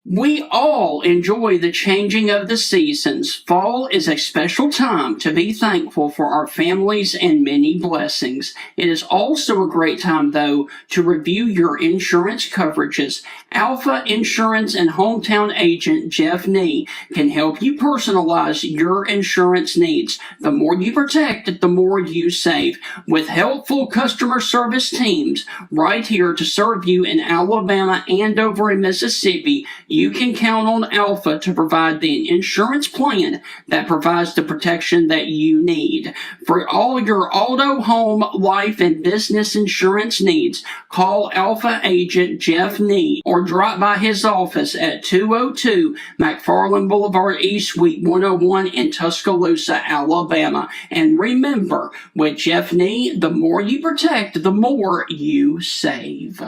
We all enjoy the changing of the seasons. Fall is a special time to be thankful for our families and many blessings. It is also a great time, though, to review your insurance coverages. Alpha Insurance and hometown agent Jeff Nee can help you personalize your insurance needs. The more you protect, the more you save. With helpful customer service teams right here to serve you in Alabama and over in Mississippi, you can count on Alpha to provide the insurance plan that provides the protection that you need. For all your auto, home, life, and business insurance needs, call Alpha agent Jeff Nee or drop by his office at 202 McFarland Boulevard East, Suite 101 in Tuscaloosa, Alabama. And remember, with Jeff Nee, the more you protect, the more you save.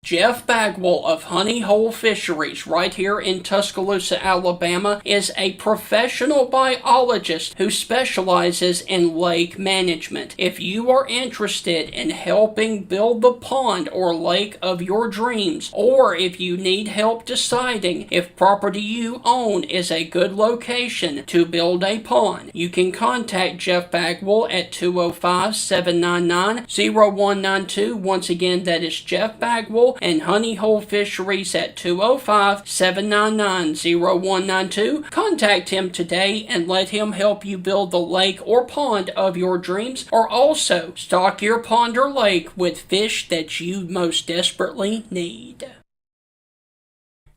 Jeff Bagwell of Honey Hole Fisheries right here in Tuscaloosa, Alabama is a professional biologist who specializes in lake management. If you are interested in helping build the pond or lake of your dreams, or if you need help deciding if property you own is a good location to build a pond, you can contact Jeff Bagwell at 205-799-0192. Once again, that is Jeff Bagwell and Honey Hole Fisheries at 205-799-0192. Contact him today and let him help you build the lake or pond of your dreams, or also stock your pond or lake with fish that you most desperately need.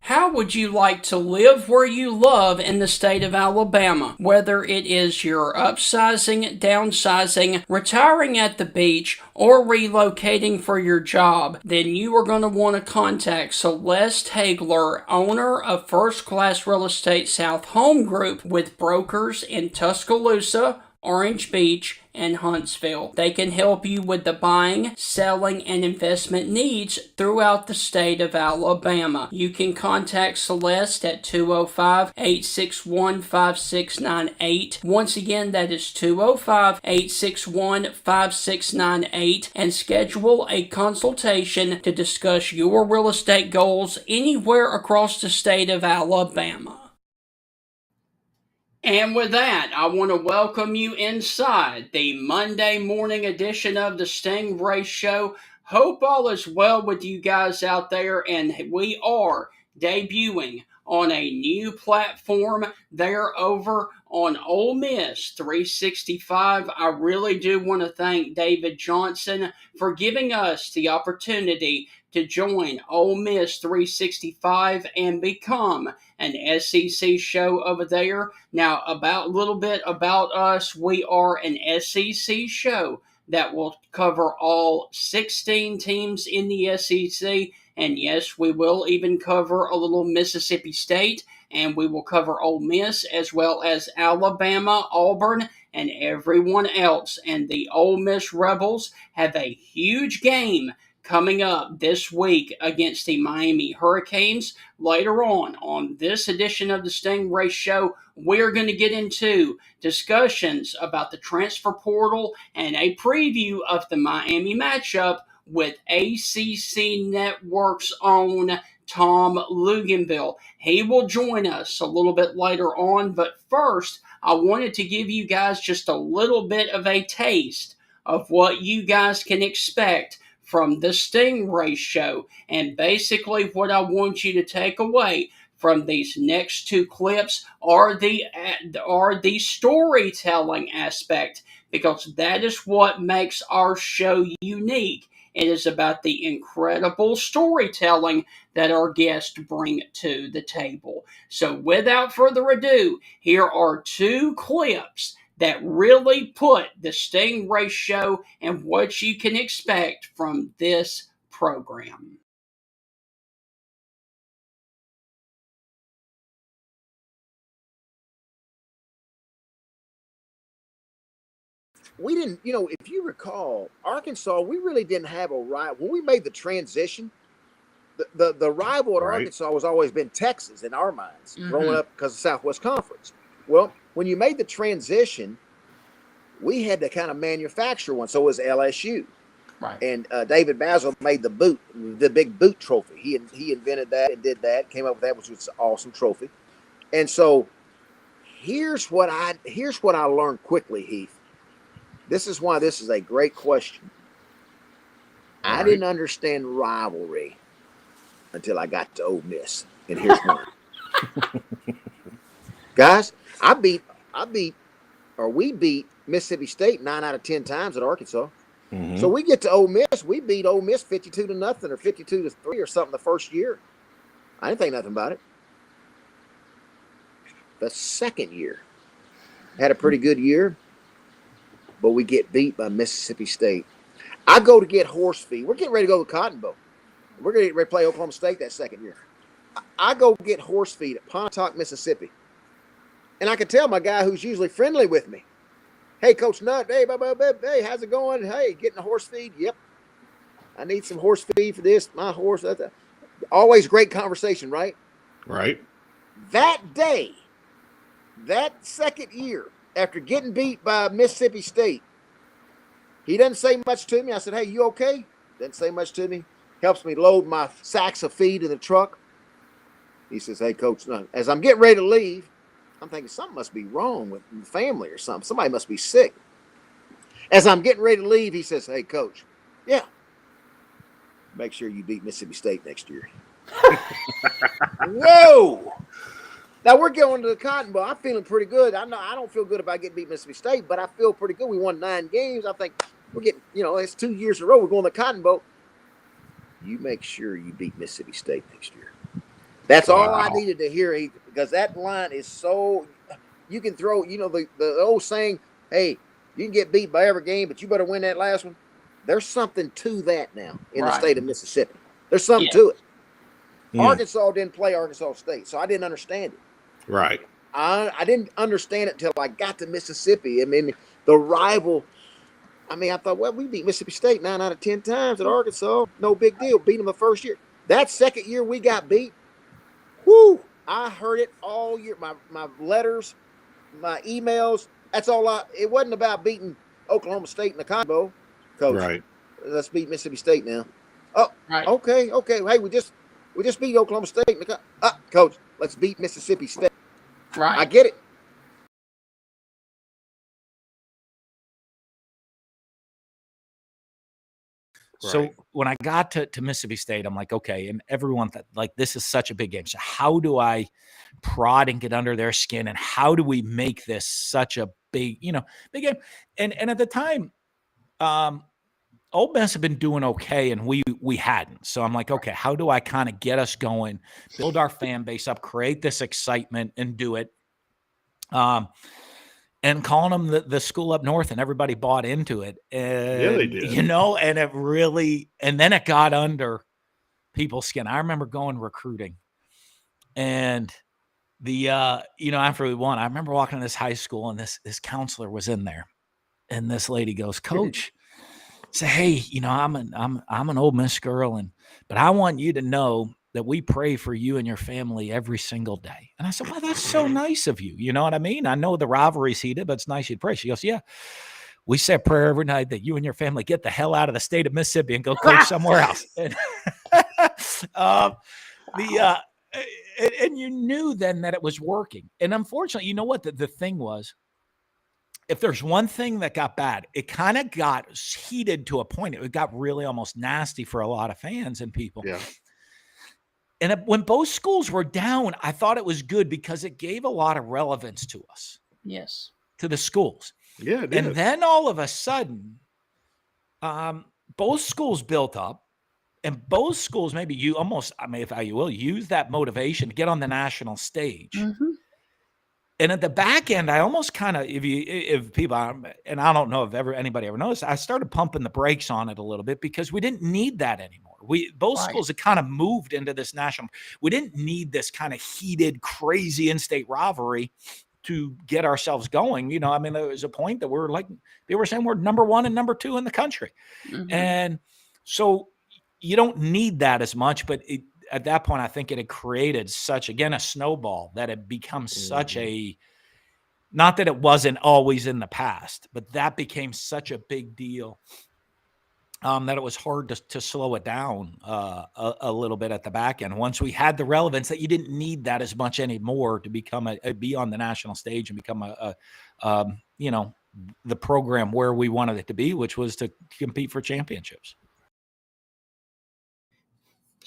How would you like to live where you love in the state of Alabama? Whether it is you're upsizing, downsizing, retiring at the beach, or relocating for your job, then you are going to want to contact Celeste Hagler, owner of First Class Real Estate South Home Group, with brokers in Tuscaloosa, Orange Beach, and Huntsville. They can help you with the buying, selling, and investment needs throughout the state of Alabama. You can contact Celeste at 205-861-5698. Once again, that is 205-861-5698, and schedule a consultation to discuss your real estate goals anywhere across the state of Alabama. And with that, I want to welcome you inside the Monday morning edition of the Stingray Show. Hope all is well with you guys out there, and we are debuting on a new platform there over on Ole Miss 365. I really do want to thank David Johnson for giving us the opportunity to join Ole Miss 365 and become an SEC show over there. Now, a little bit about us. We are an SEC show that will cover all 16 teams in the SEC. And yes, we will even cover a little Mississippi State, and we will cover Ole Miss as well as Alabama, Auburn, and everyone else. And the Ole Miss Rebels have a huge game coming up this week against the Miami Hurricanes. Later on this edition of the Stingray Show, we're going to get into discussions about the transfer portal and a preview of the Miami matchup with ACC Network's own Tom Luginbill. He will join us a little bit later on, but first, I wanted to give you guys just a little bit of a taste of what you guys can expect from the Stingray Show. And basically what I want you to take away from these next two clips are the storytelling aspect, because that is what makes our show unique. It is about the incredible storytelling that our guests bring to the table. So without further ado, here are two clips that really put the Stingray Show and what you can expect from this program. We didn't, if you recall, Arkansas, we really didn't have a rival. When we made the transition, the rival at Arkansas was always been Texas in our minds, growing up because of Southwest Conference. Well, when you made the transition, we had to kind of manufacture one. So it was LSU. Right. And David Basil made the big boot trophy. He invented that and did that, came up with that, which was an awesome trophy. And so here's what I learned quickly, Heath. This is why this is a great question. I didn't understand rivalry until I got to Ole Miss, and here's why. Guys, we beat Mississippi State 9 out of 10 times at Arkansas. Mm-hmm. So we get to Ole Miss, we beat Ole Miss 52-0 or 52-3 or something the first year. I didn't think nothing about it. The second year, had a pretty good year, but we get beat by Mississippi State. I go to get horse feed. We're getting ready to go to the Cotton Bowl. We're going to get ready to play Oklahoma State that second year. I go get horse feed at Pontotoc, Mississippi. And I can tell my guy who's usually friendly with me, hey, Coach Nutt, hey, hey, how's it going? Hey, getting a horse feed? Yep. I need some horse feed for this. My horse. Always great conversation, right? Right. That day, that second year, after getting beat by Mississippi State, he doesn't say much to me. I said, hey, you okay? Doesn't say much to me. Helps me load my sacks of feed in the truck. He says, hey, Coach Nutt, as I'm getting ready to leave, I'm thinking something must be wrong with the family or something. Somebody must be sick. As I'm getting ready to leave, he says, hey, Coach, yeah, make sure you beat Mississippi State next year. Whoa. Now we're going to the Cotton Bowl. I'm feeling pretty good. I know I don't feel good about getting beat Mississippi State, but I feel pretty good. We won 9 games. I think we're getting, it's 2 years in a row. We're going to the Cotton Bowl. You make sure you beat Mississippi State next year. That's all I needed to hear, because that line is so – you can throw, the old saying, hey, you can get beat by every game, but you better win that last one. There's something to that now in the state of Mississippi. There's something to it. Arkansas didn't play Arkansas State, so I didn't understand it. Right. I didn't understand it until I got to Mississippi. I mean, the rival – I thought, well, we beat Mississippi State 9 out of 10 times at Arkansas. No big deal. Beat them the first year. That second year we got beat, whoo, I heard it all year. My letters, my emails, that's all it wasn't about beating Oklahoma State in the Cotton Bowl, Coach. Right. Let's beat Mississippi State now. Oh, right. Okay. Hey, we just beat Oklahoma State in the Coach, let's beat Mississippi State. Right. I get it. So when I got to Mississippi State, I'm like, okay, and everyone thought, like, this is such a big game. So how do I prod and get under their skin, and how do we make this such a big game? And at the time, Ole Miss had been doing okay, and we hadn't. So I'm like, okay, how do I kind of get us going, build our fan base up, create this excitement, and do it? And calling them the school up north, and everybody bought into it. And, yeah, they did. And it really, and then it got under people's skin. I remember going recruiting, and after we won, I remember walking to this high school, and this counselor was in there, and this lady goes, Coach, say, hey, I'm an Ole Miss girl, but I want you to know that we pray for you and your family every single day. And I said, well, that's so nice of you. You know what I mean? I know the rivalry's heated, but it's nice you to pray. She goes, yeah, we say a prayer every night that you and your family get the hell out of the state of Mississippi and go coach somewhere else. And, and you knew then that it was working. And unfortunately, you know what? The thing was, if there's one thing that got bad, it kind of got heated to a point. It got really almost nasty for a lot of fans and people. Yeah. And when both schools were down, I thought it was good because it gave a lot of relevance to us. Yes. To the schools. Yeah, it did. And then all of a sudden, both schools built up, and both schools, maybe you almost, if you will, use that motivation to get on the national stage. Mm-hmm. And at the back end, I almost kind of, if people, and I don't know if anybody ever noticed, I started pumping the brakes on it a little bit because we didn't need that anymore. Both schools had kind of moved into this national. We didn't need this kind of heated, crazy in-state rivalry to get ourselves going. There was a point that they were saying we're number 1 and number 2 in the country. Mm-hmm. And so you don't need that as much, but at that point, I think it had created a snowball that had become such a, not that it wasn't always in the past, but that became such a big deal. that it was hard to slow it down a little bit at the back end. Once we had the relevance that you didn't need that as much anymore to become be on the national stage and become the program where we wanted it to be, which was to compete for championships.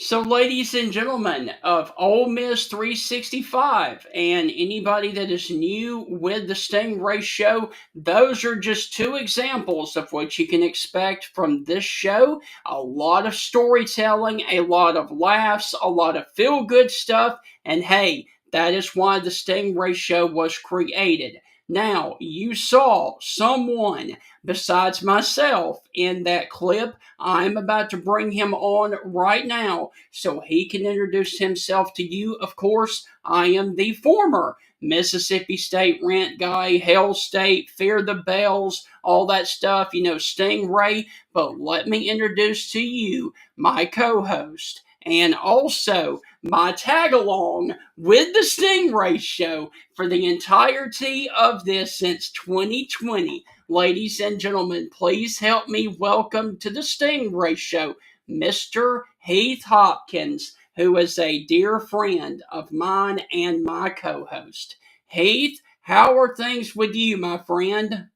So, ladies and gentlemen of Ole Miss 365, and anybody that is new with the Stingray Show, those are just two examples of what you can expect from this show. A lot of storytelling, a lot of laughs, a lot of feel good stuff, and hey, that is why the Stingray Show was created. Now, you saw someone besides myself in that clip. I'm about to bring him on right now so he can introduce himself to you. Of course, I am the former Mississippi State rant guy, Hell State, Fear the Bells, all that stuff, Stingray. But let me introduce to you my co host and also my tag along with the Stingray Show for the entirety of this since 2020. Ladies and gentlemen, please help me welcome to the Stingray Show Mr. Heath Hopkins, who is a dear friend of mine and my co host. Heath, how are things with you, my friend?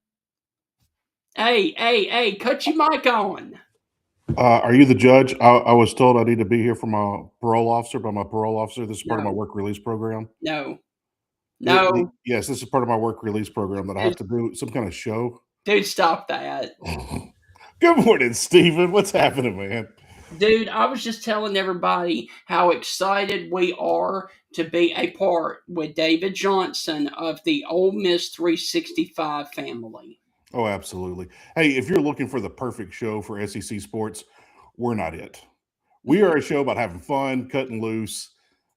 Hey, cut your mic on. Are you the judge? I was told I need to be here for my parole officer by my parole officer. This is part of my No, work release program. no, no. Yes, this is part of my work release program that I have to do some kind of show. Dude, stop that. Good morning, Stephen. What's happening, man? Dude, I was just telling everybody how excited we are to be a part with David Johnson of the Ole Miss 365 family. Oh, absolutely. Hey, if you're looking for the perfect show for SEC sports, we're not it. We are a show about having fun, cutting loose,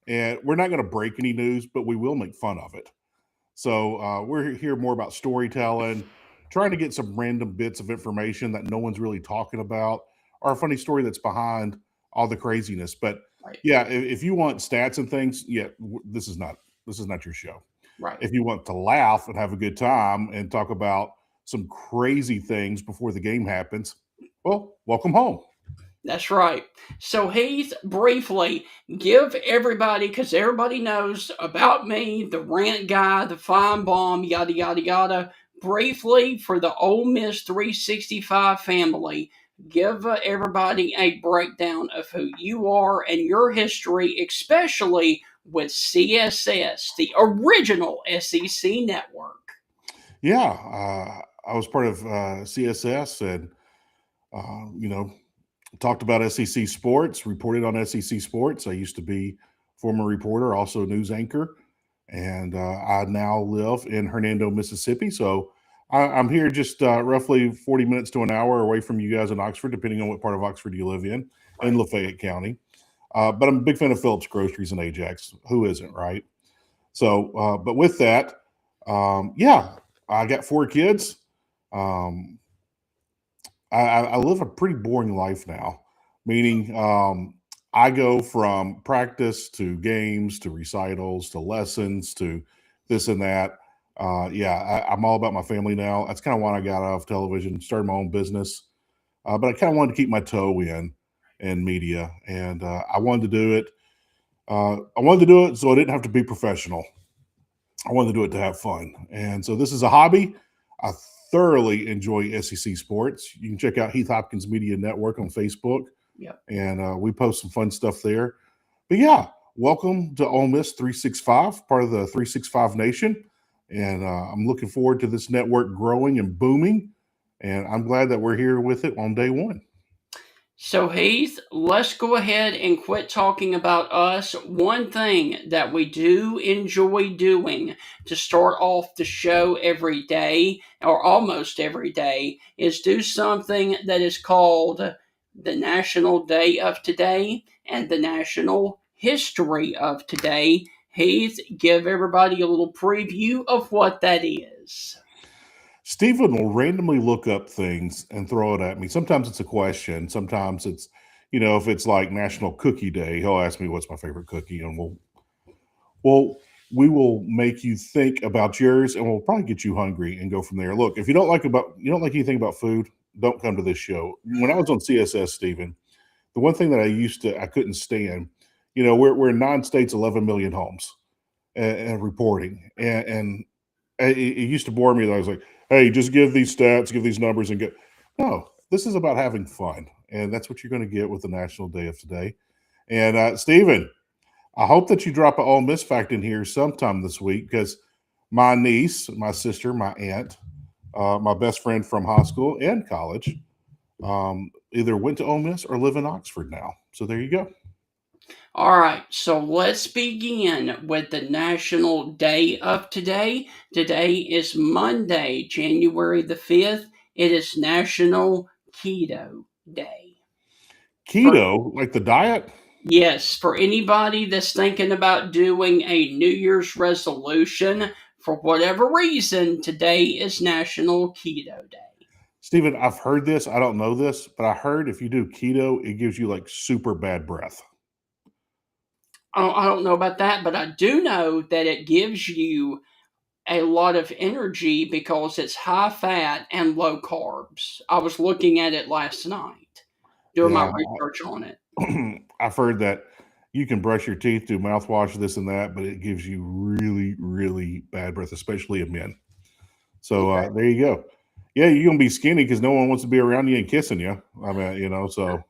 and we're not going to break any news, but we will make fun of it. So we're here more about storytelling, trying to get some random bits of information that no one's really talking about, or a funny story that's behind all the craziness. But Right. yeah, if you want stats and things, yeah, this is not your show. Right. If you want to laugh and have a good time and talk about some crazy things before the game happens, well, welcome home. That's right. So, Heath, briefly give everybody, because everybody knows about me, the rant guy, the fine bomb, yada, yada, yada. Briefly, for the Ole Miss 365 family, give everybody a breakdown of who you are and your history, especially with CSS, the original SEC network. Yeah, I was part of CSS and, talked about SEC sports, reported on SEC sports. I used to be former reporter, also a news anchor, and I now live in Hernando, Mississippi. So I'm here just roughly 40 minutes to an hour away from you guys in Oxford, depending on what part of Oxford you live in Lafayette County. But I'm a big fan of Phillips Groceries in Ajax. Who isn't, right? So, but with that, yeah, I got 4 kids. I live a pretty boring life now, meaning I go from practice to games to recitals to lessons to this and that. I'm all about my family now. That's kind of why I got out of television, started my own business. But I kind of wanted to keep my toe in media, and I wanted to do it. I wanted to do it so I didn't have to be professional. I wanted to do it to have fun. And so this is a hobby. I thoroughly enjoy SEC sports. You can check out Heath Hopkins Media Network on Facebook. Yep. And we post some fun stuff there. But yeah, welcome to Ole Miss 365, part of the 365 Nation. And I'm looking forward to this network growing and booming. And I'm glad that we're here with it on day one. So, Heath, let's go ahead and quit talking about us. One thing that we do enjoy doing to start off the show every day, or almost every day, is do something that is called the National Day of Today and the National History of Today. Heath, give everybody a little preview of what that is. Stephen will randomly look up things and throw it at me. Sometimes it's a question. Sometimes it's, if it's like National Cookie Day, he'll ask me what's my favorite cookie, and we will make you think about yours, and we'll probably get you hungry and go from there. Look, if you don't like anything about food, don't come to this show. When I was on CSS, Stephen, the one thing that I couldn't stand, we're in 9 states, 11 million homes, and reporting, and it used to bore me that I was like, hey, just give these stats, give these numbers, and go. No, this is about having fun, and that's what you're going to get with the National Day of Today. And Stephen, I hope that you drop an Ole Miss fact in here sometime this week, because my niece, my sister, my aunt, my best friend from high school and college, either went to Ole Miss or live in Oxford now. So there you go. All right, so let's begin with the National Day of Today. Today is Monday, January the 5th. It is National Keto Day. Keto, like the diet? Yes, for anybody that's thinking about doing a New Year's resolution, for whatever reason, today is National Keto Day. Stephen, I've heard this. I don't know this, but I heard if you do keto, it gives you like super bad breath. I don't know about that, but I do know that it gives you a lot of energy because it's high fat and low carbs. I was looking at it last night, doing my research on it. I've heard that you can brush your teeth, do mouthwash, this and that, but it gives you really, really bad breath, especially in men. So there you go. Yeah, you're going to be skinny because no one wants to be around you and kissing you. I mean, so.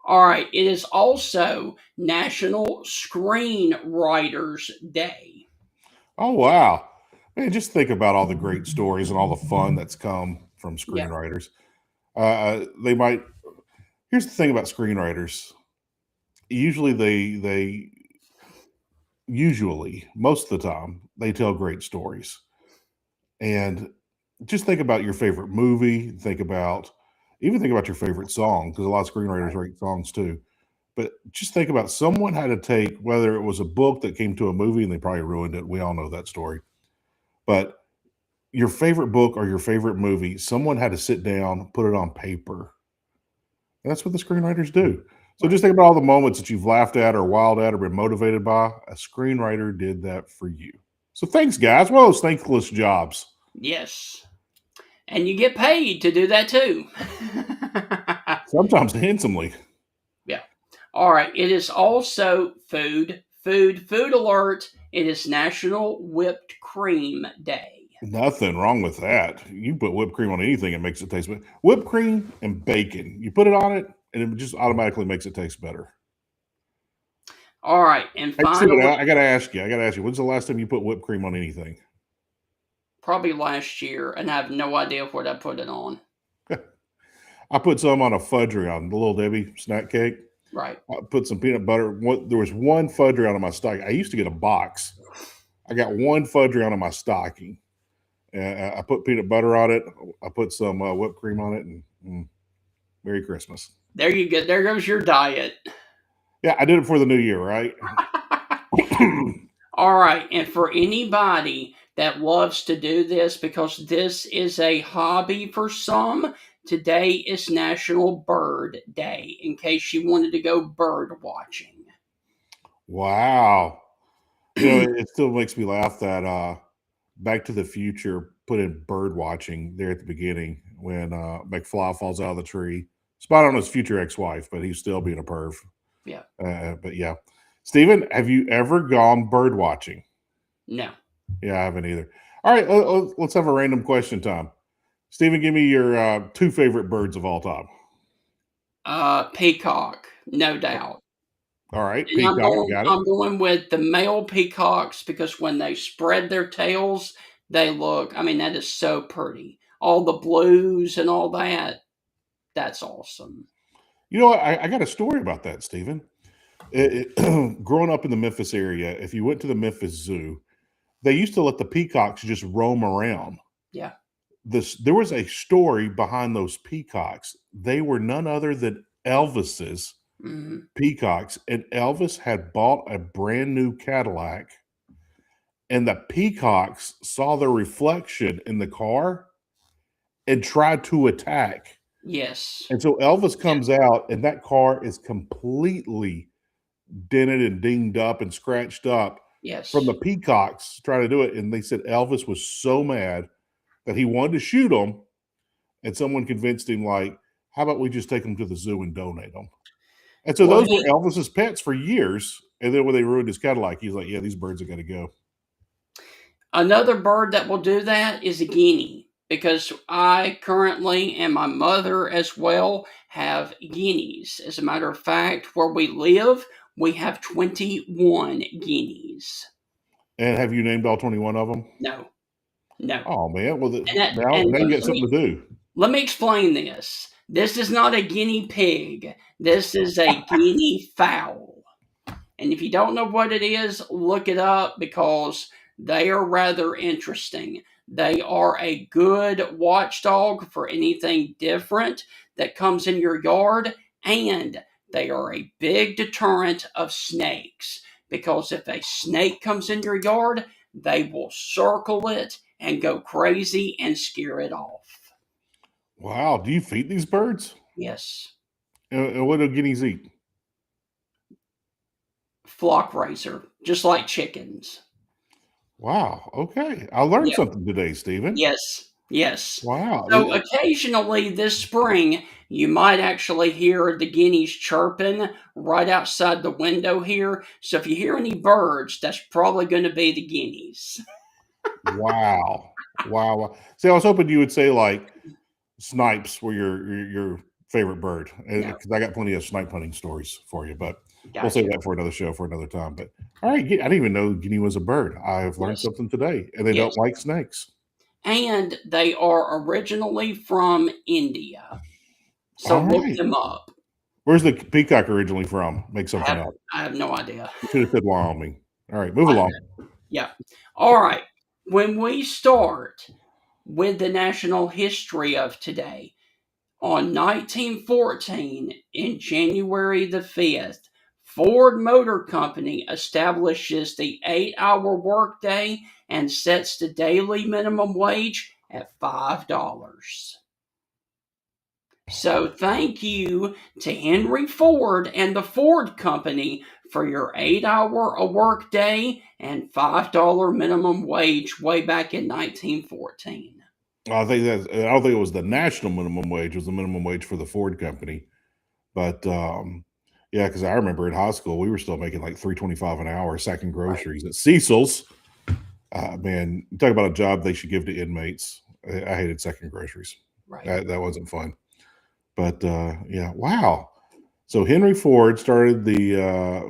All right. It is also National Screenwriters Day. Oh, wow. Man, just think about all the great stories and all the fun that's come from screenwriters. Yeah. Here's the thing about screenwriters. Usually most of the time, they tell great stories. And just think about your favorite movie. Even think about your favorite song, because a lot of screenwriters write songs too. But just think about someone had to take, whether it was a book that came to a movie and they probably ruined it. We all know that story. But your favorite book or your favorite movie, someone had to sit down, put it on paper. And that's what the screenwriters do. So just think about all the moments that you've laughed at or wild at or been motivated by. A screenwriter did that for you. So thanks, guys. One of those thankless jobs. Yes. And you get paid to do that too. Sometimes handsomely. Yeah. All right. It is also food alert. It is National Whipped Cream Day. Nothing wrong with that. You put whipped cream on anything, it makes it taste better. Whipped cream and bacon. You put it on it, and it just automatically makes it taste better. All right. And finally, I got to ask you. When's the last time you put whipped cream on anything? Probably last year, and I have no idea what I put it on. I put some on a fudge round, the Little Debbie snack cake. Right. I put some peanut butter. There was one fudge round in my stocking. I used to get a box. I got one fudge round in my stocking. And I put peanut butter on it. I put some whipped cream on it, and Merry Christmas. There you go. There goes your diet. Yeah, I did it for the new year, right? All right. And for anybody that loves to do this, because this is a hobby for some, today is National Bird Day, in case you wanted to go bird watching. Wow. It still makes me laugh that Back to the Future put in bird watching there at the beginning when McFly falls out of the tree. Spot on his future ex-wife, but he's still being a perv. Yeah. But yeah. Stephen, have you ever gone bird watching? No. Yeah, I haven't either. All right, let's have a random question time. Stephen, give me your 2 favorite birds of all time. Peacock, no doubt. All right, And peacock, got it. I'm going with the male peacocks because when they spread their tails, they look, that is so pretty. All the blues and all that, that's awesome. You know what? I got a story about that, Stephen. Growing up in the Memphis area, if you went to the Memphis Zoo, they used to let the peacocks just roam around. Yeah. There was a story behind those peacocks. They were none other than Elvis's peacocks, and Elvis had bought a brand new Cadillac, and the peacocks saw their reflection in the car and tried to attack. Yes. And so Elvis comes out, and that car is completely dented and dinged up and scratched up. Yes. From the peacocks trying to do it. And they said Elvis was so mad that he wanted to shoot them. and someone convinced him, like, how about we just take them to the zoo and donate them? And so Well, those were Elvis's pets for years. And then when they ruined his Cadillac, he's like, yeah, these birds are going to go. another bird that will do that is a guinea, because I currently, and my mother as well, have guineas. As a matter of fact, where we live, we have 21 guineas. And have you named all 21 of them? No. No. Oh, man. Well, now And you got something to do. let me explain this. This is not a guinea pig. This is a guinea fowl. And if you don't know what it is, look it up, because they are rather interesting. They are a good watchdog for anything different that comes in your yard, and they are a big deterrent of snakes, because if a snake comes in your yard, they will circle it and go crazy and scare it off. Wow. Do you feed these birds? Yes. And what do guineas eat? Flock raiser, just like chickens. Wow. Okay. I learned Yeah. something today, Stephen. Yes. Yes. Wow. So occasionally this spring, you might actually hear the guineas chirping right outside the window here. So if you hear any birds, that's probably going to be the guineas. Wow. Wow. See, I was hoping you would say like snipes were your favorite bird, because I got plenty of snipe hunting stories for you, but we'll save that for another show for another time. But all right, I didn't even know guinea was a bird. I've learned something today, and they don't like snakes. And they are originally from India. So look them up. Where's the peacock originally from? Make something up. I have no idea. You should have said Wyoming. All right, move along. Yeah. All right. When we start with the national history of today, on 1914, in January the 5th, Ford Motor Company establishes the 8-hour workday and sets the daily minimum wage at $5. So thank you to Henry Ford and the Ford Company for your 8-hour a work day and $5 minimum wage way back in 1914. I don't think it was the national minimum wage. It was the minimum wage for the Ford Company. But yeah, because I remember in high school we were still making like $3.25 an hour sacking groceries at Cecil's. Man, talk about a job they should give to inmates. I hated sacking groceries. Right. That wasn't fun. But yeah, wow. So Henry Ford started the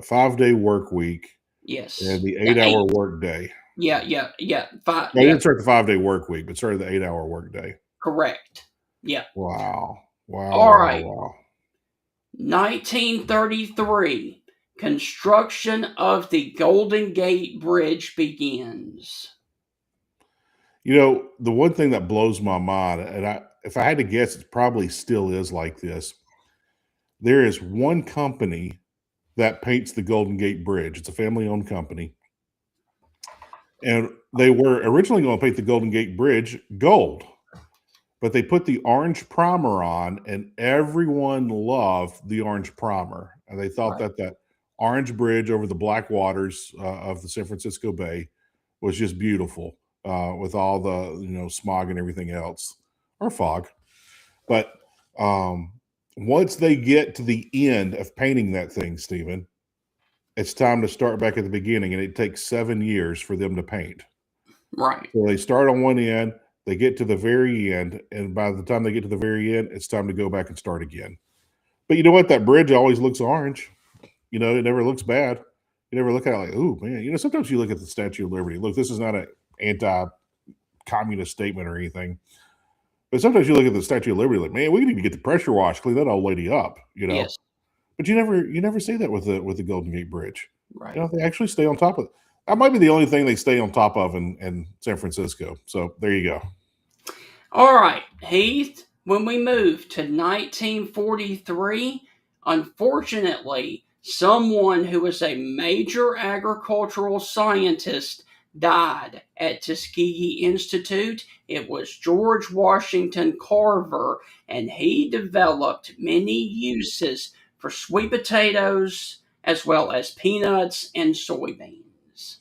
5-day work week. Yes. And the 8-hour work day. Yeah. They didn't start the 5-day work week, but started the 8-hour work day. Correct. Yeah. Wow. All right. 1933, construction of the Golden Gate Bridge begins. You know, the one thing that blows my mind, and if I had to guess, it probably still is like this. There is one company that paints the Golden Gate Bridge. It's a family-owned company. And they were originally going to paint the Golden Gate Bridge gold, but they put the orange primer on, and everyone loved the orange primer. And they thought that orange bridge over the black waters of the San Francisco Bay was just beautiful, with all the smog and everything else, or fog. But once they get to the end of painting that thing, Stephen, it's time to start back at the beginning, and it takes 7 years for them to paint. Right. So they start on one end, they get to the very end, and by the time they get to the very end, it's time to go back and start again. But you know what? That bridge always looks orange. It never looks bad. You never look at it like, oh, man. Sometimes you look at the Statue of Liberty. Look, this is not an anti-communist statement or anything. But sometimes you look at the Statue of Liberty like, man, we need to get the pressure wash, clean that old lady up, Yes. But you never see that with the Golden Gate Bridge. Right. They actually stay on top of it. That might be the only thing they stay on top of in San Francisco. So there you go. All right, Heath, when we move to 1943, unfortunately, someone who was a major agricultural scientist died at Tuskegee Institute. It was George Washington Carver, and he developed many uses for sweet potatoes as well as peanuts and soybeans.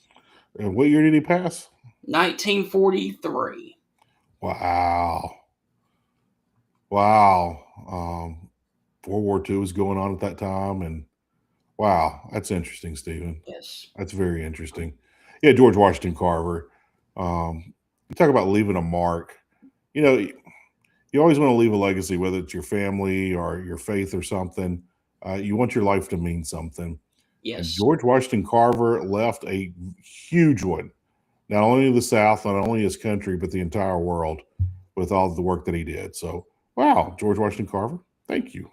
And what year did he pass? 1943. Wow. Wow. World War II was going on at that time. And wow, that's interesting, Stephen. Yes. That's very interesting. Yeah, George Washington Carver. You talk about leaving a mark. You know, you always want to leave a legacy, whether it's your family or your faith or something. You want your life to mean something. And Yes. George Washington Carver left a huge one, not only in the South, not only his country, but the entire world with all the work that he did. So, wow, George Washington Carver, thank you.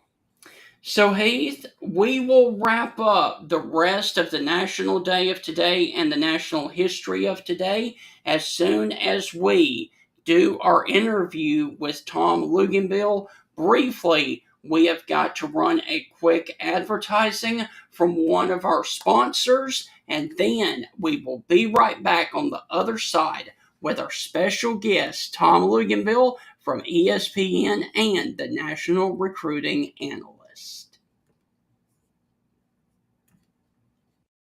So, Heath, we will wrap up the rest of the National Day of Today and the National History of Today as soon as we do our interview with Tom Luginbill. Briefly, we have got to run a quick advertising from one of our sponsors, and then we will be right back on the other side with our special guest, Tom Luginbill from ESPN and the National Recruiting Analyst.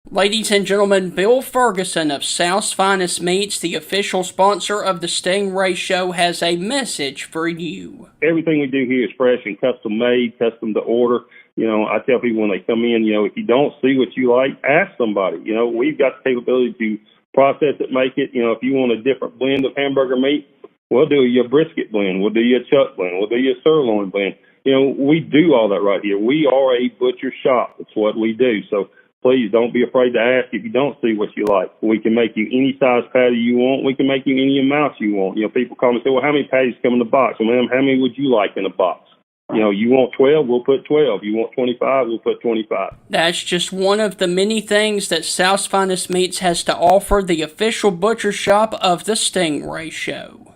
Ladies and gentlemen, Bill Ferguson of South's Finest Meats, the official sponsor of the Stingray Show, has a message for you. Everything we do here is fresh and custom made, custom to order. You know, I tell people when they come in, you know, if you don't see what you like, ask somebody. You know, we've got the capability to process it, make it. You know, if you want a different blend of hamburger meat, we'll do you a brisket blend. We'll do you a chuck blend. We'll do you a sirloin blend. You know, we do all that right here. We are a butcher shop. That's what we do. So please don't be afraid to ask if you don't see what you like. We can make you any size patty you want. We can make you any amount you want. You know, people call me and say, well, how many patties come in the box? Well, ma'am, how many would you like in a box? You know, you want 12, we'll put 12. You want 25, we'll put 25. That's just one of the many things that South's Finest Meats has to offer, the official butcher shop of the Stingray Show.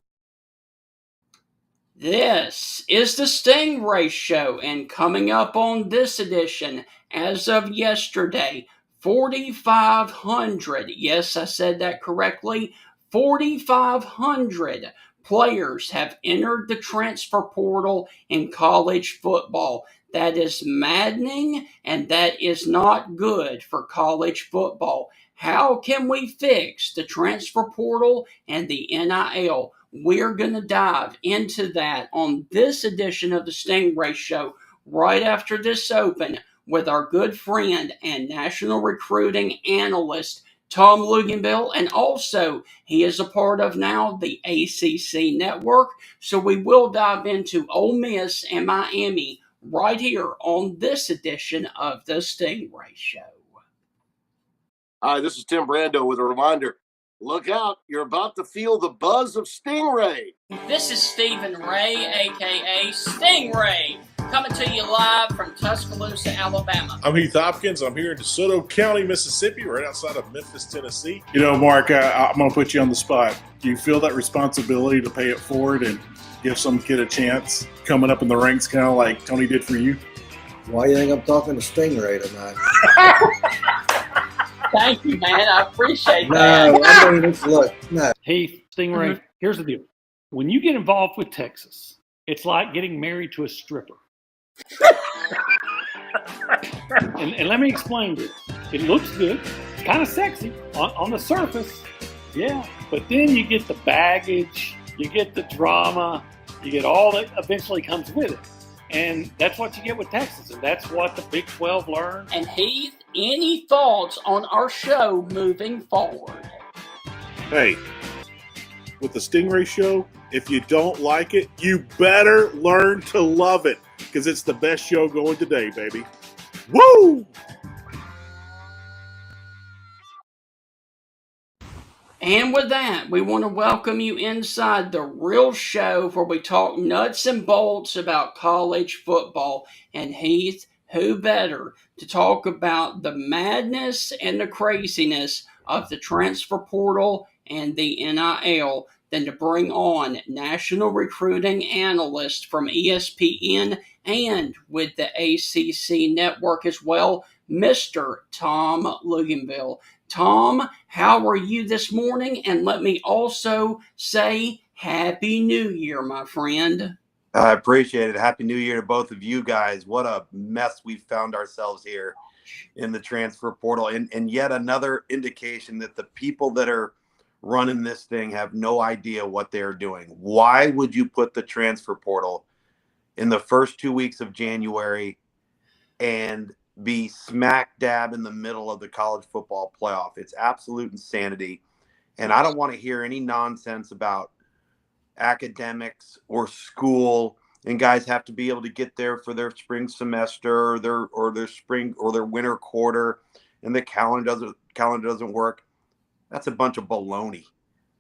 This is the Stingray Show, and coming up on this edition, as of yesterday, 4,500, yes, I said that correctly, 4,500 players have entered the transfer portal in college football. That is maddening, and that is not good for college football. How can we fix the transfer portal and the NIL? We're going to dive into that on this edition of the Stingray Show right after this open with our good friend and national recruiting analyst, Tom Luginbill, and also he is a part of now the ACC network. So we will dive into Ole Miss and Miami right here on this edition of the Stingray Show. Hi, this is Tim Brando with a reminder. Look out, you're about to feel the buzz of Stingray. This is Stephen Ray, a.k.a. Stingray, coming to you live from Tuscaloosa, Alabama. I'm Heath Hopkins. I'm here in DeSoto County, Mississippi, right outside of Memphis, Tennessee. You know, Mark, I'm going to put you on the spot. Do you feel that responsibility to pay it forward and give some kid a chance coming up in the ranks, kind of like Tony did for you? Why do you think I'm talking to Stingray tonight? Thank you, man. I appreciate that. No, I mean, look, no. Heath, Stingray, here's the deal. When you get involved with Texas, it's like getting married to a stripper. and let me explain this. It looks good. It's kind of sexy on the surface. Yeah. But then you get the baggage, you get the drama, you get all that eventually comes with it. And that's what you get with Texas, and that's what the Big 12 learned. And Heath, any thoughts on our show moving forward? Hey, with the Stingray Show, if you don't like it, you better learn to love it, because it's the best show going today, baby. Woo! And with that, we want to welcome you inside the real show where we talk nuts and bolts about college football. And Heath, who better to talk about the madness and the craziness of the transfer portal and the NIL than to bring on national recruiting analyst from ESPN and with the ACC network as well, Mr. Tom Luginbill. Tom, how are you this morning? And let me also say Happy New Year, my friend. I appreciate it. Happy New Year to both of you guys. What a mess we found ourselves here in the transfer portal. And yet another indication that the people that are running this thing have no idea what they're doing. Why would you put the transfer portal in the first 2 weeks of January and be smack dab in the middle of the college football playoff. It's absolute insanity. And I don't want to hear any nonsense about academics or school, and guys have to be able to get there for their spring semester or their spring or their winter quarter, and the calendar doesn't work. That's a bunch of baloney.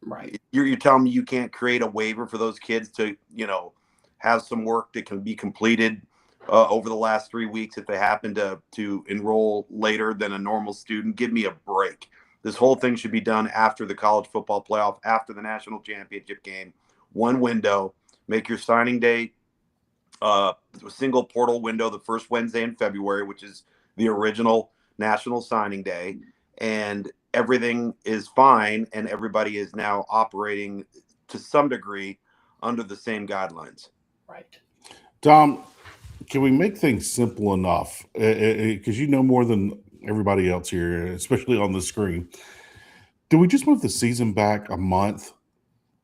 Right. You're telling me you can't create a waiver for those kids to, have some work that can be completed over the last 3 weeks if they happen to enroll later than a normal student? Give me a break. This whole thing should be done after the college football playoff, after the national championship game. One window. Make your signing day a single portal window the first Wednesday in February, which is the original national signing day, and everything is fine, and everybody is now operating to some degree under the same guidelines. Right. Tom, can we make things simple enough? Because you know more than everybody else here, especially on the screen. Do we just move the season back a month?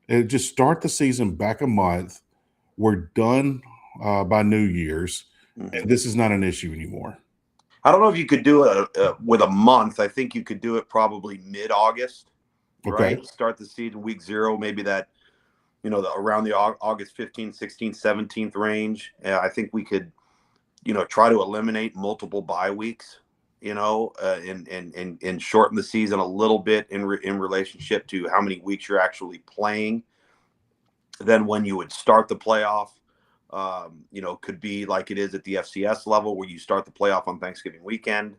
Just start the season back a month. We're done by New Year's, and this is not an issue anymore. I don't know if you could do it with a month. I think you could do it probably mid-August, right? Start the season week 0, maybe that, around the August 15th, 16th, 17th range. I think we could, try to eliminate multiple bye weeks, and shorten the season a little bit in relationship to how many weeks you're actually playing. Then when you would start the playoff, could be like it is at the FCS level where you start the playoff on Thanksgiving weekend.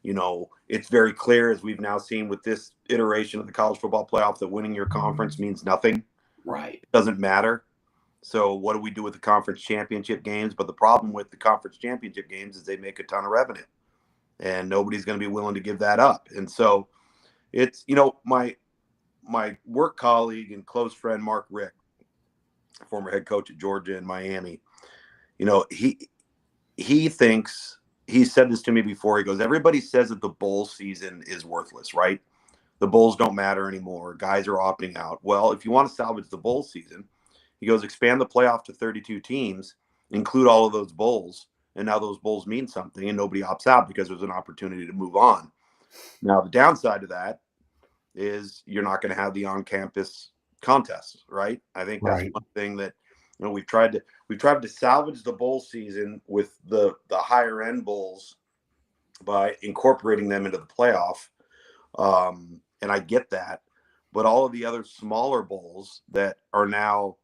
It's very clear, as we've now seen with this iteration of the college football playoff, that winning your conference means nothing. Right. It doesn't matter. So what do we do with the conference championship games? But the problem with the conference championship games is they make a ton of revenue, and nobody's going to be willing to give that up. And so it's, my work colleague and close friend, Mark Richt, former head coach at Georgia and Miami, he thinks, he said this to me before, he goes, everybody says that the bowl season is worthless, right? The bowls don't matter anymore. Guys are opting out. Well, if you want to salvage the bowl season, he goes, expand the playoff to 32 teams, include all of those bowls, and now those bowls mean something, and nobody opts out because there's an opportunity to move on. Now, the downside to that is you're not going to have the on-campus contests, right? I think that's one thing that we've tried to salvage the bowl season with the higher end bowls by incorporating them into the playoff, and I get that, but all of the other smaller bowls that are now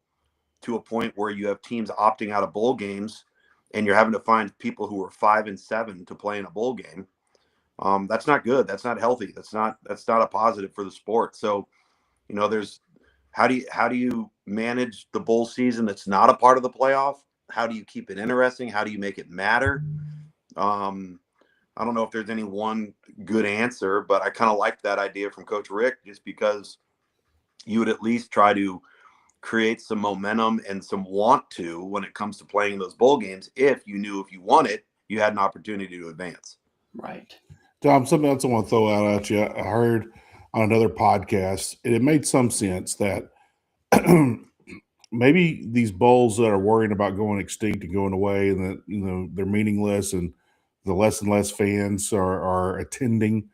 to a point where you have teams opting out of bowl games, and you're having to find people who are 5 and 7 to play in a bowl game. That's not good. That's not healthy. That's not a positive for the sport. So, there's how do you manage the bowl season that's not a part of the playoff? How do you keep it interesting? How do you make it matter? I don't know if there's any one good answer, but I kind of like that idea from Coach Rick, just because you would at least try to create some momentum and some want to when it comes to playing those bowl games. If you knew if you won it, you had an opportunity to advance. Right. Tom, something else I want to throw out at you. I heard on another podcast, and it made some sense that maybe these bowls that are worrying about going extinct and going away, and that they're meaningless, and the less and less fans are attending.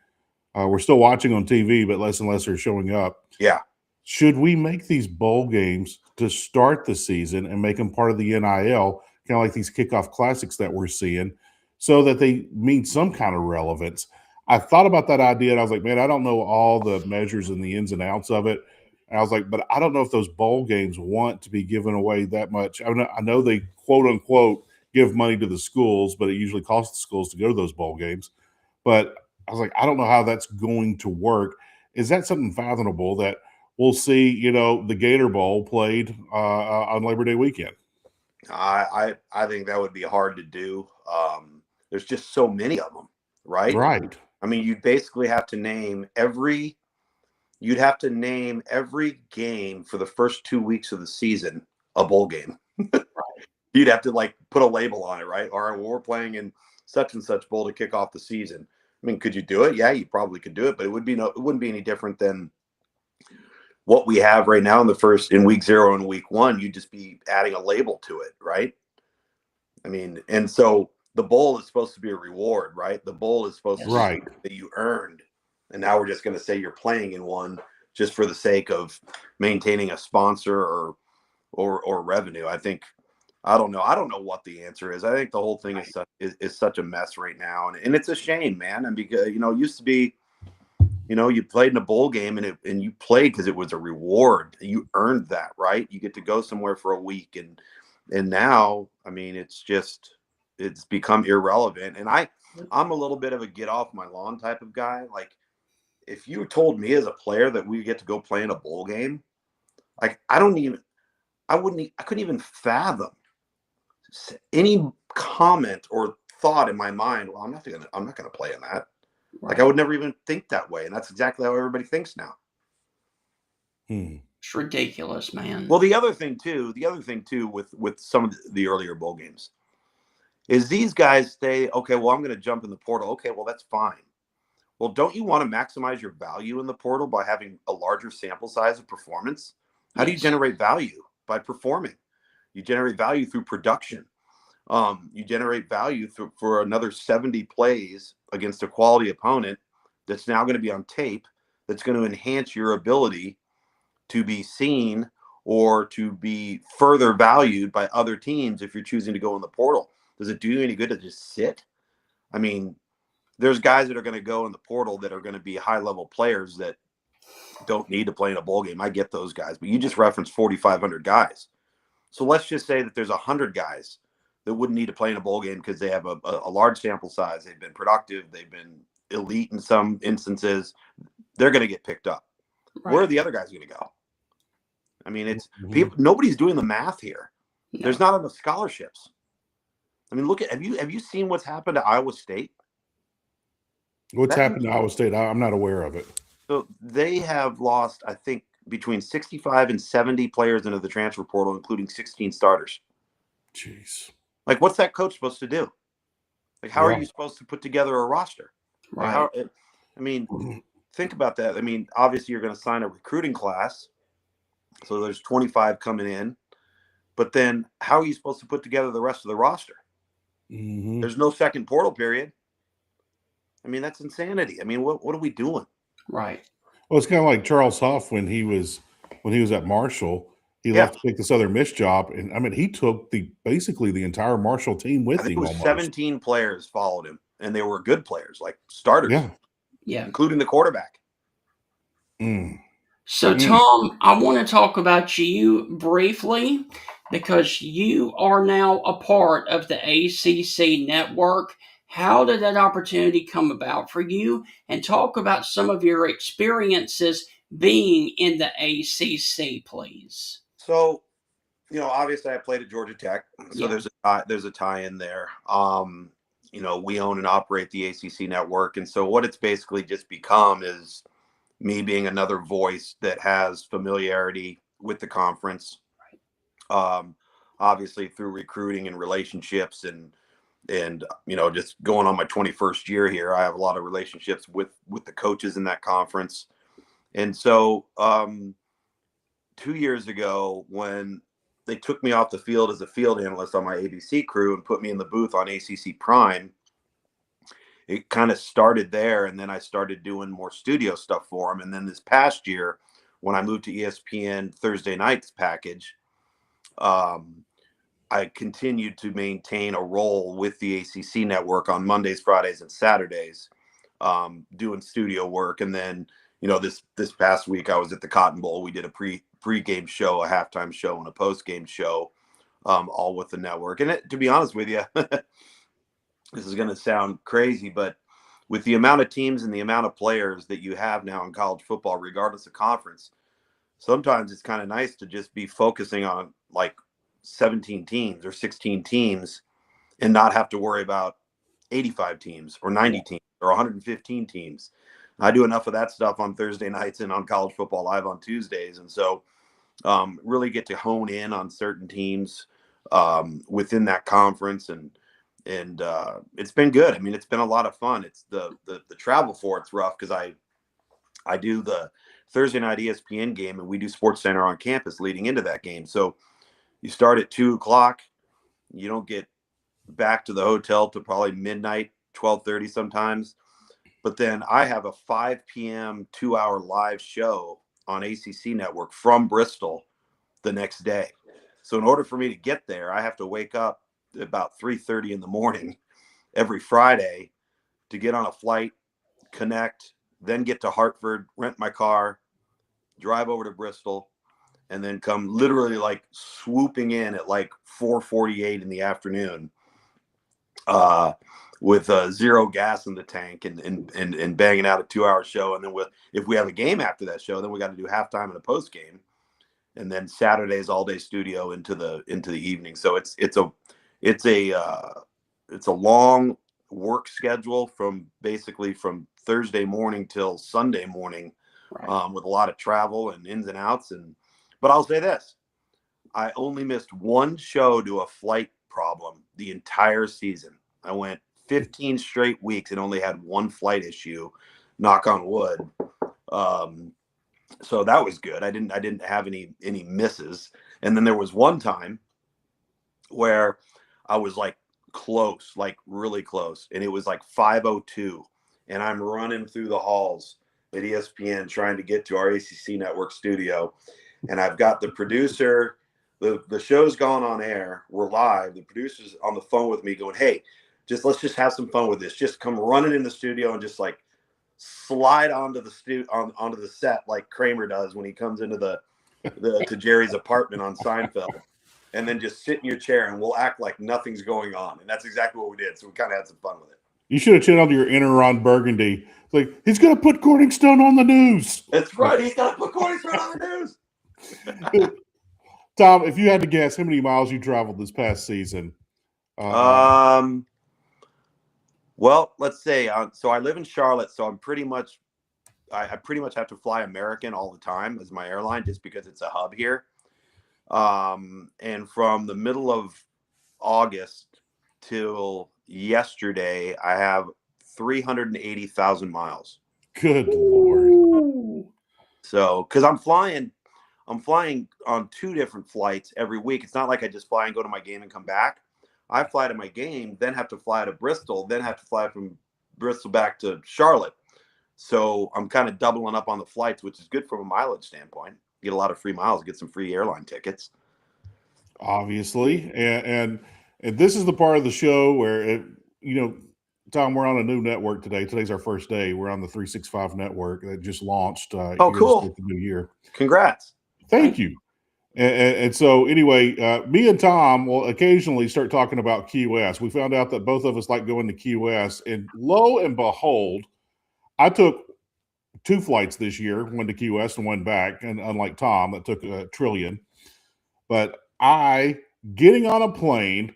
We're still watching on TV, but less and less are showing up. Yeah. Should we make these bowl games to start the season and make them part of the NIL, kind of like these kickoff classics that we're seeing, so that they mean some kind of relevance? I thought about that idea, and I was like, man, I don't know all the measures and the ins and outs of it. And I was like, but I don't know if those bowl games want to be given away that much. I know they, quote unquote, give money to the schools, but it usually costs the schools to go to those bowl games. But I was like, I don't know how that's going to work. Is that something fathomable that we'll see, the Gator Bowl played on Labor Day weekend? I think that would be hard to do. There's just so many of them, right? Right. I mean, you'd basically have to name every game for the first 2 weeks of the season a bowl game. You'd have to put a label on it, right? All right, well, we're playing in such and such bowl to kick off the season. I mean, could you do it? Yeah, you probably could do it, but it wouldn't be any different than what we have right now in week 0 and week 1. You'd just be adding a label to it, right? I mean, and so the bowl is supposed to be a reward, right? The bowl is supposed to be Right. something that you earned. And now we're just going to say you're playing in one just for the sake of maintaining a sponsor or revenue. I don't know. I don't know what the answer is. I think the whole thing is such a mess right now. And it's a shame, man. And because, it used to be, you played in a bowl game and you played because it was a reward. You earned that, right? You get to go somewhere for a week. And now, I mean, it's become irrelevant. And I'm a little bit of a get off my lawn type of guy. Like, if you told me as a player that we get to go play in a bowl game, like I couldn't even fathom any comment or thought in my mind. Well, I'm not gonna play in that. Right. Like I would never even think that way, and that's exactly how everybody thinks now. It's ridiculous, man. Well, the other thing too, with some of the earlier bowl games, is these guys say, okay, well, I'm going to jump in the portal. Okay, well, that's fine. Well, don't you want to maximize your value in the portal by having a larger sample size of performance? How do you generate value? By performing. You generate value through production. You generate value for another 70 plays against a quality opponent that's now going to be on tape, that's going to enhance your ability to be seen or to be further valued by other teams if you're choosing to go in the portal. Does it do you any good to just sit? I mean, there's guys that are going to go in the portal that are going to be high-level players that don't need to play in a bowl game. I get those guys, but you just referenced 4,500 guys. So let's just say that there's 100 guys that wouldn't need to play in a bowl game because they have a large sample size. They've been productive. They've been elite in some instances. They're going to get picked up. Right. Where are the other guys going to go? I mean, it's people. Nobody's doing the math here. No. There's not enough scholarships. I mean, look at have you seen what's happened to Iowa State? What's happened to Iowa State? I'm not aware of it. So they have lost, I think, between 65 and 70 players into the transfer portal, including 16 starters. Jeez. Like, what's that coach supposed to do? Like, how are you supposed to put together a roster? Right. Like I mean, think about that. I mean, obviously, you're going to sign a recruiting class. So there's 25 coming in. But then how are you supposed to put together the rest of the roster? Mm-hmm. There's no second portal period. I mean, that's insanity. I mean, what are we doing? Right. Well, it's kind of like Charles Huff when he was at Marshall. He left to take this other Miss job, and I mean, he took basically the entire Marshall team with him. It was 17 players followed him, and they were good players, like starters. Yeah, including the quarterback. So, Tom, I want to talk about you briefly because you are now a part of the ACC network. How did that opportunity come about for you? And talk about some of your experiences being in the ACC, please. So, obviously I played at Georgia Tech, so there's a tie in there. We own and operate the ACC network, and so what it's basically just become is me being another voice that has familiarity with the conference. Obviously through recruiting and relationships and just going on my 21st year here, I have a lot of relationships with the coaches in that conference. And so 2 years ago, when they took me off the field as a field analyst on my ABC crew and put me in the booth on ACC Prime, it kind of started there. And then I started doing more studio stuff for them. And then this past year, when I moved to ESPN Thursday nights package, I continued to maintain a role with the ACC network on Mondays, Fridays, and Saturdays, doing studio work. And then, this past week I was at the Cotton Bowl. We did a pre-game show, a halftime show, and a post-game show, all with the network. And to be honest with you, this is going to sound crazy, but with the amount of teams and the amount of players that you have now in college football, regardless of conference, sometimes it's kind of nice to just be focusing on like 17 teams or 16 teams and not have to worry about 85 teams or 90 teams or 115 teams. I do enough of that stuff on Thursday nights and on College Football Live on Tuesdays. And so really get to hone in on certain teams within that conference. And it's been good. I mean, it's been a lot of fun. It's the travel for it's rough because I do the Thursday night ESPN game and we do Sports Center on campus leading into that game. So you start at 2:00. You don't get back to the hotel to probably midnight, 12:30 sometimes. But then I have a 5 p.m. 2-hour live show on ACC Network from Bristol the next day. So in order for me to get there, I have to wake up about 3:30 in the morning every Friday to get on a flight, connect, then get to Hartford, rent my car, drive over to Bristol, and then come literally like swooping in at like 4:48 in the afternoon with zero gas in the tank and banging out a 2-hour show. And then if we have a game after that show, then we got to do halftime and a post game. And then Saturday's all day studio into the evening. So it's a long work schedule from Thursday morning till Sunday morning, Right. with a lot of travel and ins and outs. But I'll say this, I only missed one show to a flight problem the entire season. I went 15 straight weeks and only had one flight issue, knock on wood. So that was good. I didn't have any misses. And then there was one time where I was like close, like really close, and it was like 5:02, and I'm running through the halls at ESPN trying to get to our ACC Network studio, and I've got the producer. The show's gone on air. We're live. The producer's on the phone with me going, "Hey, let's just have some fun with this. Just come running in the studio and just like slide onto the set like Kramer does when he comes into to Jerry's apartment on Seinfeld, and then just sit in your chair and we'll act like nothing's going on." And that's exactly what we did. So we kind of had some fun with it. You should have channeled your inner Ron Burgundy. It's like, he's going to put Corningstone on the news. That's right. He's going to put Corningstone on the news. Tom, if you had to guess how many miles you traveled this past season. Well, let's say, so I live in Charlotte, so I pretty much have to fly American all the time as my airline, just because it's a hub here. And from the middle of August till yesterday, I have 380,000 miles. Good Lord. So, because I'm flying on 2 different flights every week. It's not like I just fly and go to my game and come back. I fly to my game, then have to fly to Bristol, then have to fly from Bristol back to Charlotte. So I'm kind of doubling up on the flights, which is good from a mileage standpoint. Get a lot of free miles, get some free airline tickets. Obviously. And this is the part of the show where, Tom, we're on a new network today. Today's our first day. We're on the 365 network that just launched. Cool. The new year. Congrats. Thank you. And so anyway, me and Tom will occasionally start talking about Key West. We found out that both of us like going to Key West, and lo and behold, I took 2 flights this year, one to Key West and one back. And unlike Tom, that took a trillion, but getting on a plane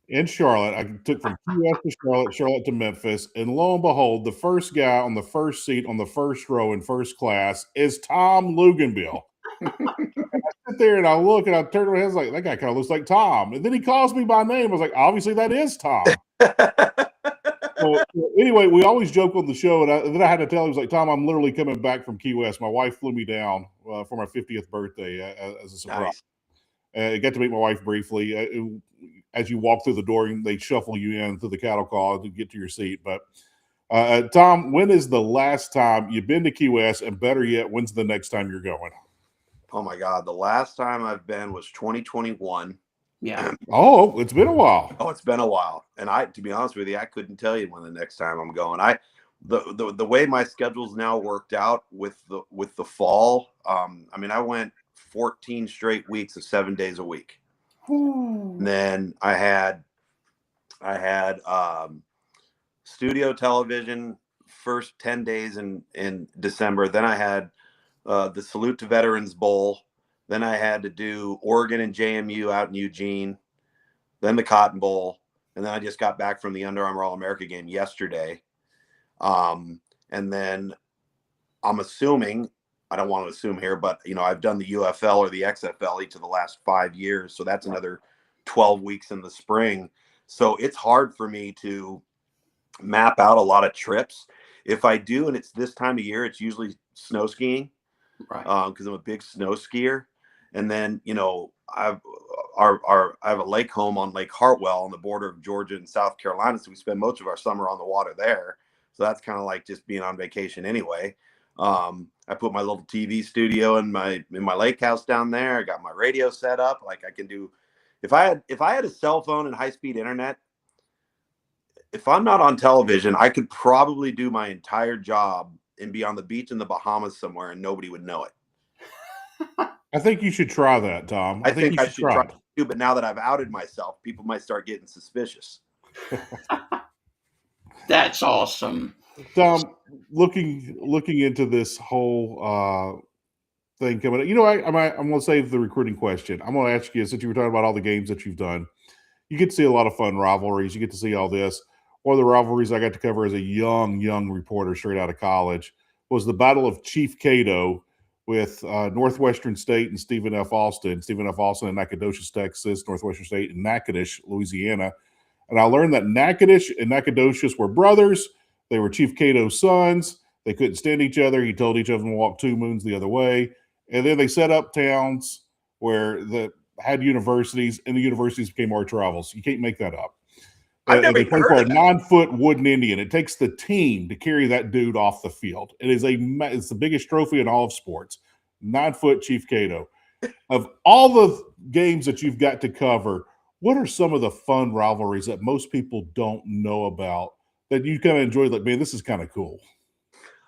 in Charlotte, I took from Key West to Charlotte to Memphis, and lo and behold, the first guy on the first seat on the first row in first class is Tom Luginbill. I sit there and I look and I turn my head like, that guy kind of looks like Tom. And then he calls me by name. I was like, obviously that is Tom. So anyway, we always joke on the show, and then I had to tell him, I was like, Tom, I'm literally coming back from Key West. My wife flew me down for my 50th birthday as a surprise. Nice. I got to meet my wife briefly. As you walk through the door, they shuffle you in through the cattle call to get to your seat. But Tom, when is the last time you've been to Key West? And better yet, when's the next time you're going? Oh my God. The last time I've been was 2021. Yeah. Oh, it's been a while. Oh, it's been a while. And to be honest with you, I couldn't tell you when the next time I'm going. The way my schedule's now worked out with the fall, I went 14 straight weeks of 7 days a week. And then I had studio television first 10 days in December. Then I had the Salute to Veterans Bowl. Then I had to do Oregon and JMU out in Eugene. Then the Cotton Bowl. And then I just got back from the Under Armour All-America game yesterday. And then I'm assuming, I don't want to assume here, but I've done the UFL or the XFL each of the last 5 years. So that's another 12 weeks in the spring. So it's hard for me to map out a lot of trips. If I do, and it's this time of year, it's usually snow skiing, right? Because I'm a big snow skier. And then, I have a lake home on Lake Hartwell on the border of Georgia and South Carolina. So we spend most of our summer on the water there. So that's kind of like just being on vacation anyway. I put my little TV studio in my lake house down there. I got my radio set up. Like I can do, if I had a cell phone and high speed internet, if I'm not on television, I could probably do my entire job and be on the beach in the Bahamas somewhere and nobody would know it. I think you should try that, Tom. I think you I should should try it too, but now that I've outed myself, people might start getting suspicious. That's awesome. Tom, looking into this whole thing coming up, I'm going to save the recruiting question. I'm going to ask you, since you were talking about all the games that you've done, you get to see a lot of fun rivalries. You get to see all this. One of the rivalries I got to cover as a young reporter straight out of college was the Battle of Chief Cato with Northwestern State and Stephen F. Austin. Stephen F. Austin in Nacogdoches, Texas, Northwestern State in Natchitoches, Louisiana. And I learned that Natchitoches and Nacogdoches were brothers. They were Chief Cato's sons. They couldn't stand each other. He told each of them to walk 2 moons the other way. And then they set up towns where had universities, and the universities became arch rivals. You can't make that up. They play for a 9-foot wooden Indian. It takes the team to carry that dude off the field. It's the biggest trophy in all of sports. 9-foot Chief Cato. Of all the games that you've got to cover, what are some of the fun rivalries that most people don't know about that you kind of enjoy? Like, man, this is kind of cool.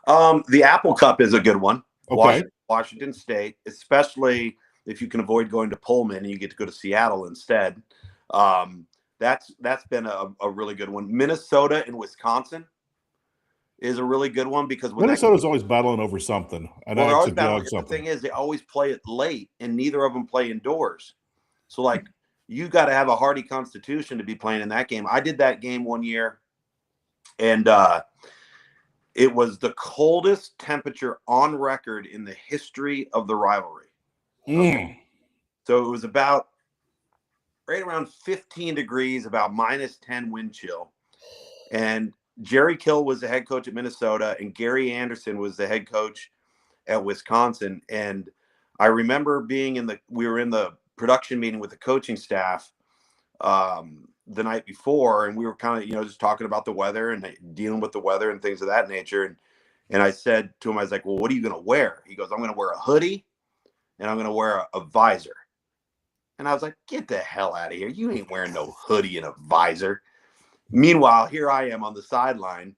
The Apple Cup is a good one. Okay. Washington State, especially if you can avoid going to Pullman and you get to go to Seattle instead. That's been a really good one. Minnesota and Wisconsin is a really good one because Minnesota's always battling over something. And well, the thing is, they always play it late, and neither of them play indoors. So, like, you got to have a hardy constitution to be playing in that game. I did that game one year, and it was the coldest temperature on record in the history of the rivalry. Okay. So it was about right around 15 degrees, about -10 wind chill. And Jerry Kill was the head coach at Minnesota, and Gary Anderson was the head coach at Wisconsin. And I remember we were in the production meeting with the coaching staff the night before, and we were kind of, just talking about the weather and dealing with the weather and things of that nature. And I said to him, I was like, well, what are you going to wear? He goes, I'm going to wear a hoodie and I'm going to wear a visor. And I was like, get the hell out of here. You ain't wearing no hoodie and a visor. Meanwhile, here I am on the sideline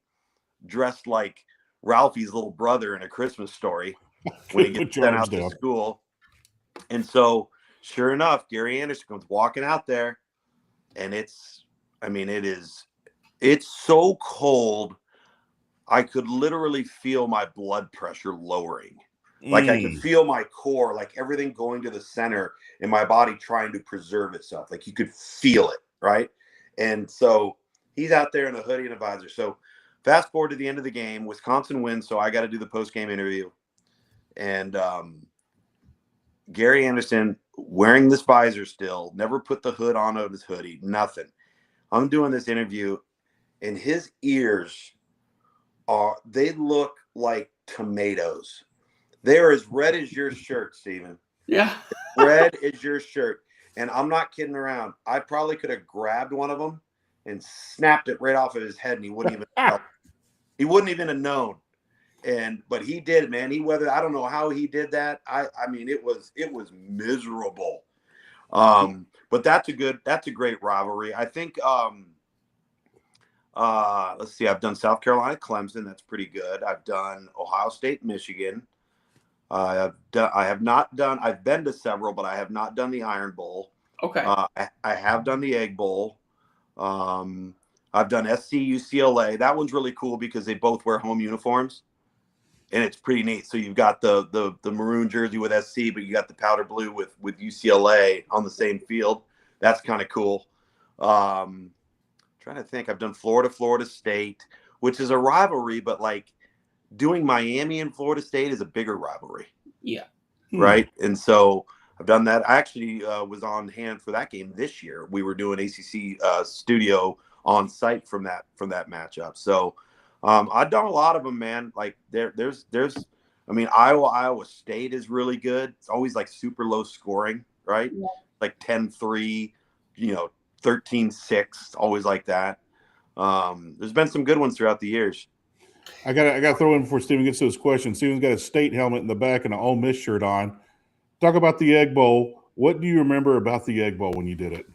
dressed like Ralphie's little brother in A Christmas Story when he gets sent out to school. And so sure enough, Gary Anderson comes walking out there, and it's so cold. I could literally feel my blood pressure lowering. Like I could feel my core, like everything going to the center in my body trying to preserve itself. Like you could feel it, right? And so he's out there in a hoodie and a visor. So fast forward to the end of the game, Wisconsin wins, so I got to do the post-game interview. And Gary Anderson wearing this visor still, never put the hood on of his hoodie, nothing. I'm doing this interview, and his ears they look like tomatoes. They're as red as your shirt, Steven. Yeah. Red as your shirt. And I'm not kidding around. I probably could have grabbed one of them and snapped it right off of his head, and he wouldn't even know. He wouldn't even have known. But he did, man. I don't know how he did that. I mean, it was miserable. But that's a great rivalry. I think let's see, I've done South Carolina, Clemson. That's pretty good. I've done Ohio State, Michigan. I've been to several, but I have not done the Iron Bowl. Okay. I have done the Egg Bowl. I've done SC UCLA. That one's really cool because they both wear home uniforms, and it's pretty neat. So you've got the maroon jersey with SC, but you got the powder blue with UCLA on the same field. That's kind of cool. Trying to think. I've done Florida State, which is a rivalry, but like doing Miami and Florida State is a bigger rivalry. Yeah. Right. And so I've done that. I actually was on hand for that game this year. We were doing ACC studio on site from that matchup. So I've done a lot of them, man. Like there's Iowa State is really good. It's always like super low scoring, right? Yeah. like 10-3, 13-6, always like that. There's been some good ones throughout the years. I got to throw in before Steven gets to his question. Steven's got a state helmet in the back and an Ole Miss shirt on. Talk about the Egg Bowl. What do you remember about the Egg Bowl when you did it?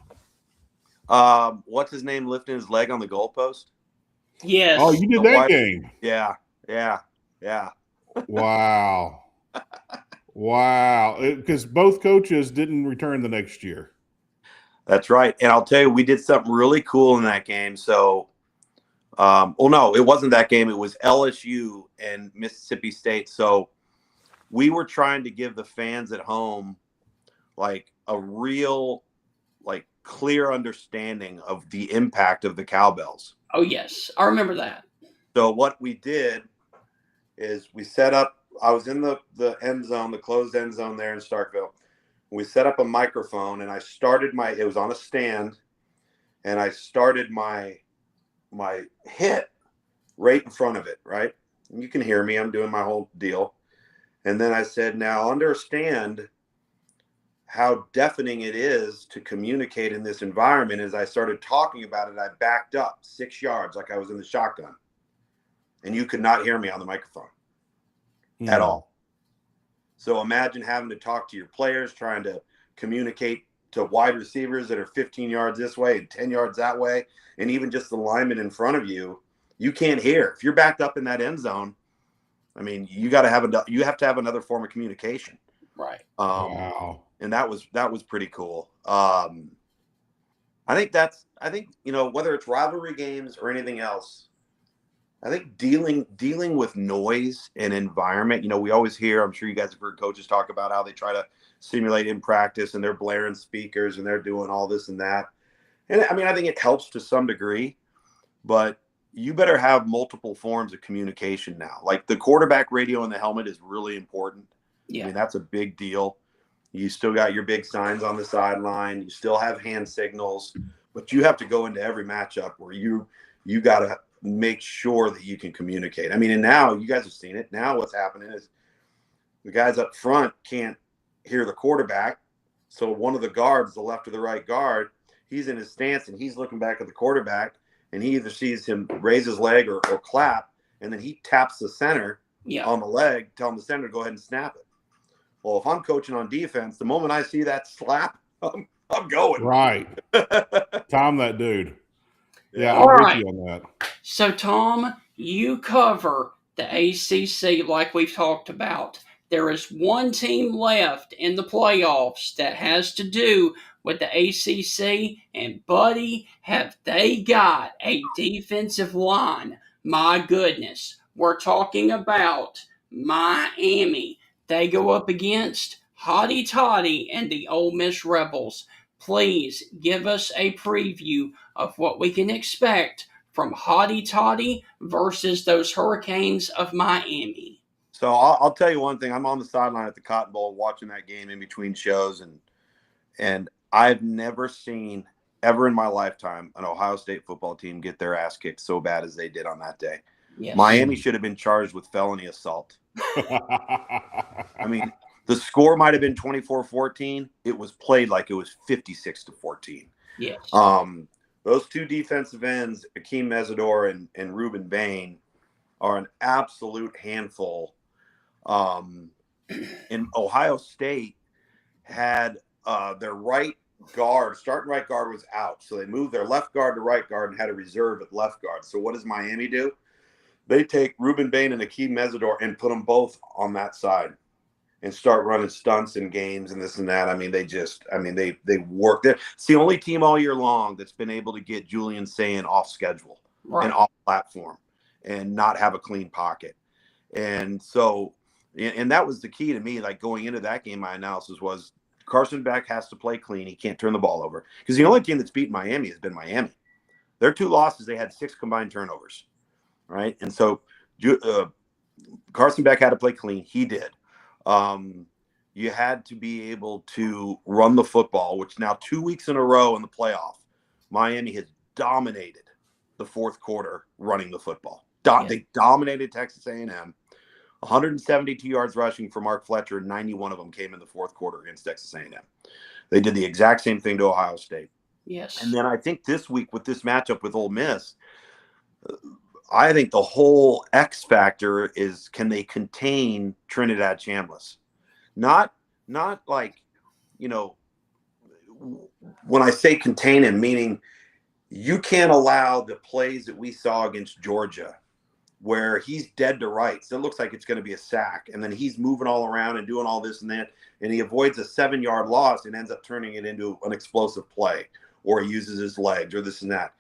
What's his name lifting his leg on the goalpost? Yes. Oh, you did that game. Yeah. Wow. Wow. Because both coaches didn't return the next year. That's right. And I'll tell you, we did something really cool in that game. So, no, it wasn't that game. It was LSU and Mississippi State. So we were trying to give the fans at home like a real, like clear understanding of the impact of the cowbells. Oh, yes. I remember that. So what we did is we set up, I was in the end zone, the closed end zone there in Starkville. We set up a microphone and I started it was on a stand, and I started my hit right in front of it, right? And you can hear me, I'm doing my whole deal. And then I said, now understand how deafening it is to communicate in this environment. As I started talking about it, I backed up 6 yards like I was in the shotgun. And you could not hear me on the microphone at all. So imagine having to talk to your players, trying to communicate to wide receivers that are 15 yards this way and 10 yards that way, and even just the lineman in front of you. You can't hear. If you're backed up in that end zone, I mean, you have to have another form of communication. Right. Wow. And that was pretty cool. I think whether it's rivalry games or anything else, I think dealing with noise and environment, we always hear, I'm sure you guys have heard coaches talk about how they try to simulate in practice and they're blaring speakers and they're doing all this and that. And I mean, I think it helps to some degree, but you better have multiple forms of communication now. Like the quarterback radio in the helmet is really important. Yeah. I mean, that's a big deal. You still got your big signs on the sideline. You still have hand signals, but you have to go into every matchup where you got to make sure that you can communicate. I mean, and now you guys have seen it. Now what's happening is the guys up front can't hear the quarterback. So one of the guards, the left or the right guard, he's in his stance and he's looking back at the quarterback, and he either sees him raise his leg or clap, and then he taps the center on the leg, telling the center to go ahead and snap it. Well, if I'm coaching on defense, the moment I see that slap, I'm going. Right. Tom, that dude. Yeah, All I'm right. with you on that. So, Tom, you cover the ACC like we've talked about. There is one team left in the playoffs that has to do with the ACC, and buddy, have they got a defensive line. My goodness. We're talking about Miami. They go up against Hotty Toddy and the Ole Miss Rebels. Please give us a preview of what we can expect from Hotty Toddy versus those Hurricanes of Miami. So I'll tell you one thing. I'm on the sideline at the Cotton Bowl watching that game in between shows, and I've never seen ever in my lifetime an Ohio State football team get their ass kicked so bad as they did on that day. Yes. Miami should have been charged with felony assault. I mean, the score might have been 24-14. It was played like it was 56-14. Yes. Those two defensive ends, Akeem Mesidor and Ruben Bain, are an absolute handful. And Ohio State had their right guard, starting right guard was out. So they moved their left guard to right guard and had a reserve at left guard. So what does Miami do? They take Ruben Bain and Akeem Mesidor and put them both on that side and start running stunts and games and this and that. I mean, they work. It's the only team all year long that's been able to get Julian Sayin off schedule and off platform and not have a clean pocket. And so, and that was the key to me, like going into that game, my analysis was Carson Beck has to play clean. He can't turn the ball over, because the only team that's beaten Miami has been Miami. Their two losses, they had 6 combined turnovers. Right. And so Carson Beck had to play clean. He did. You had to be able to run the football, which now 2 weeks in a row in the playoff, Miami has dominated the fourth quarter running the football. They dominated Texas A&M. 172 yards rushing for Mark Fletcher, and 91 of them came in the fourth quarter against Texas A&M. They did the exact same thing to Ohio State. Yes. And then I think this week with this matchup with Ole Miss, I think the whole X factor is, can they contain Trinidad Chambliss? Not like, you know, when I say contain him, meaning you can't allow the plays that we saw against Georgia where he's dead to rights. It looks like it's going to be a sack. And then he's moving all around and doing all this and that. And he avoids a 7-yard loss and ends up turning it into an explosive play, or he uses his legs or this and that.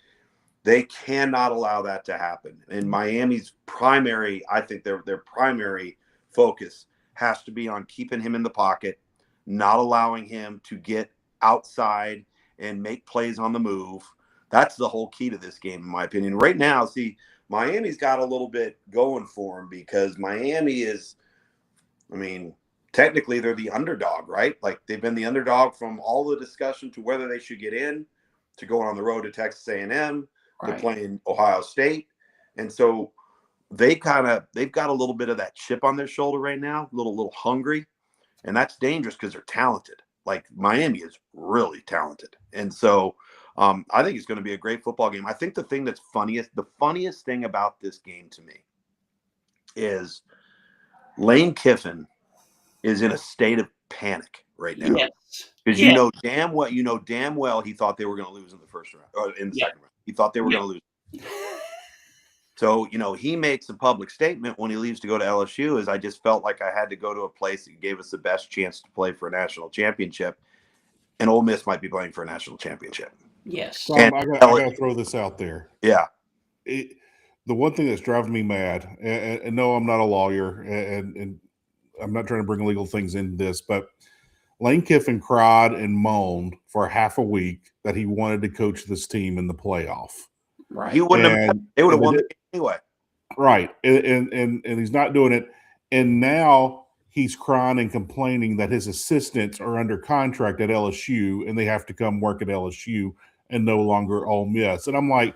They cannot allow that to happen. And Miami's primary, I think their primary focus has to be on keeping him in the pocket, not allowing him to get outside and make plays on the move. That's the whole key to this game, in my opinion. Right now, see, Miami's got a little bit going for them because Miami is, I mean, technically they're the underdog, right? Like they've been the underdog from all the discussion to whether they should get in, to going on the road to Texas A&M, to playing Ohio State. And so they've got a little bit of that chip on their shoulder right now, a little hungry. And that's dangerous because they're talented. Like Miami is really talented. And so I think it's going to be a great football game. I think the thing that's the funniest thing about this game to me is Lane Kiffin is in a state of panic right now. Yes. Because you know damn well he thought they were going to lose in the first round, or in the second round. He thought they were going to lose. So, you know, he makes a public statement when he leaves to go to LSU is, I just felt like I had to go to a place that gave us the best chance to play for a national championship. And Ole Miss might be playing for a national championship. Yes. Tom, I got to throw this out there. Yeah. The one thing that's driving me mad, and no, I'm not a lawyer, and I'm not trying to bring legal things into this, but Lane Kiffin cried and moaned for half a week that he wanted to coach this team in the playoff. Right. He wouldn't have. They would have won the game anyway. Right. And he's not doing it. And now he's crying and complaining that his assistants are under contract at LSU and they have to come work at LSU and no longer Ole Miss. And I'm like,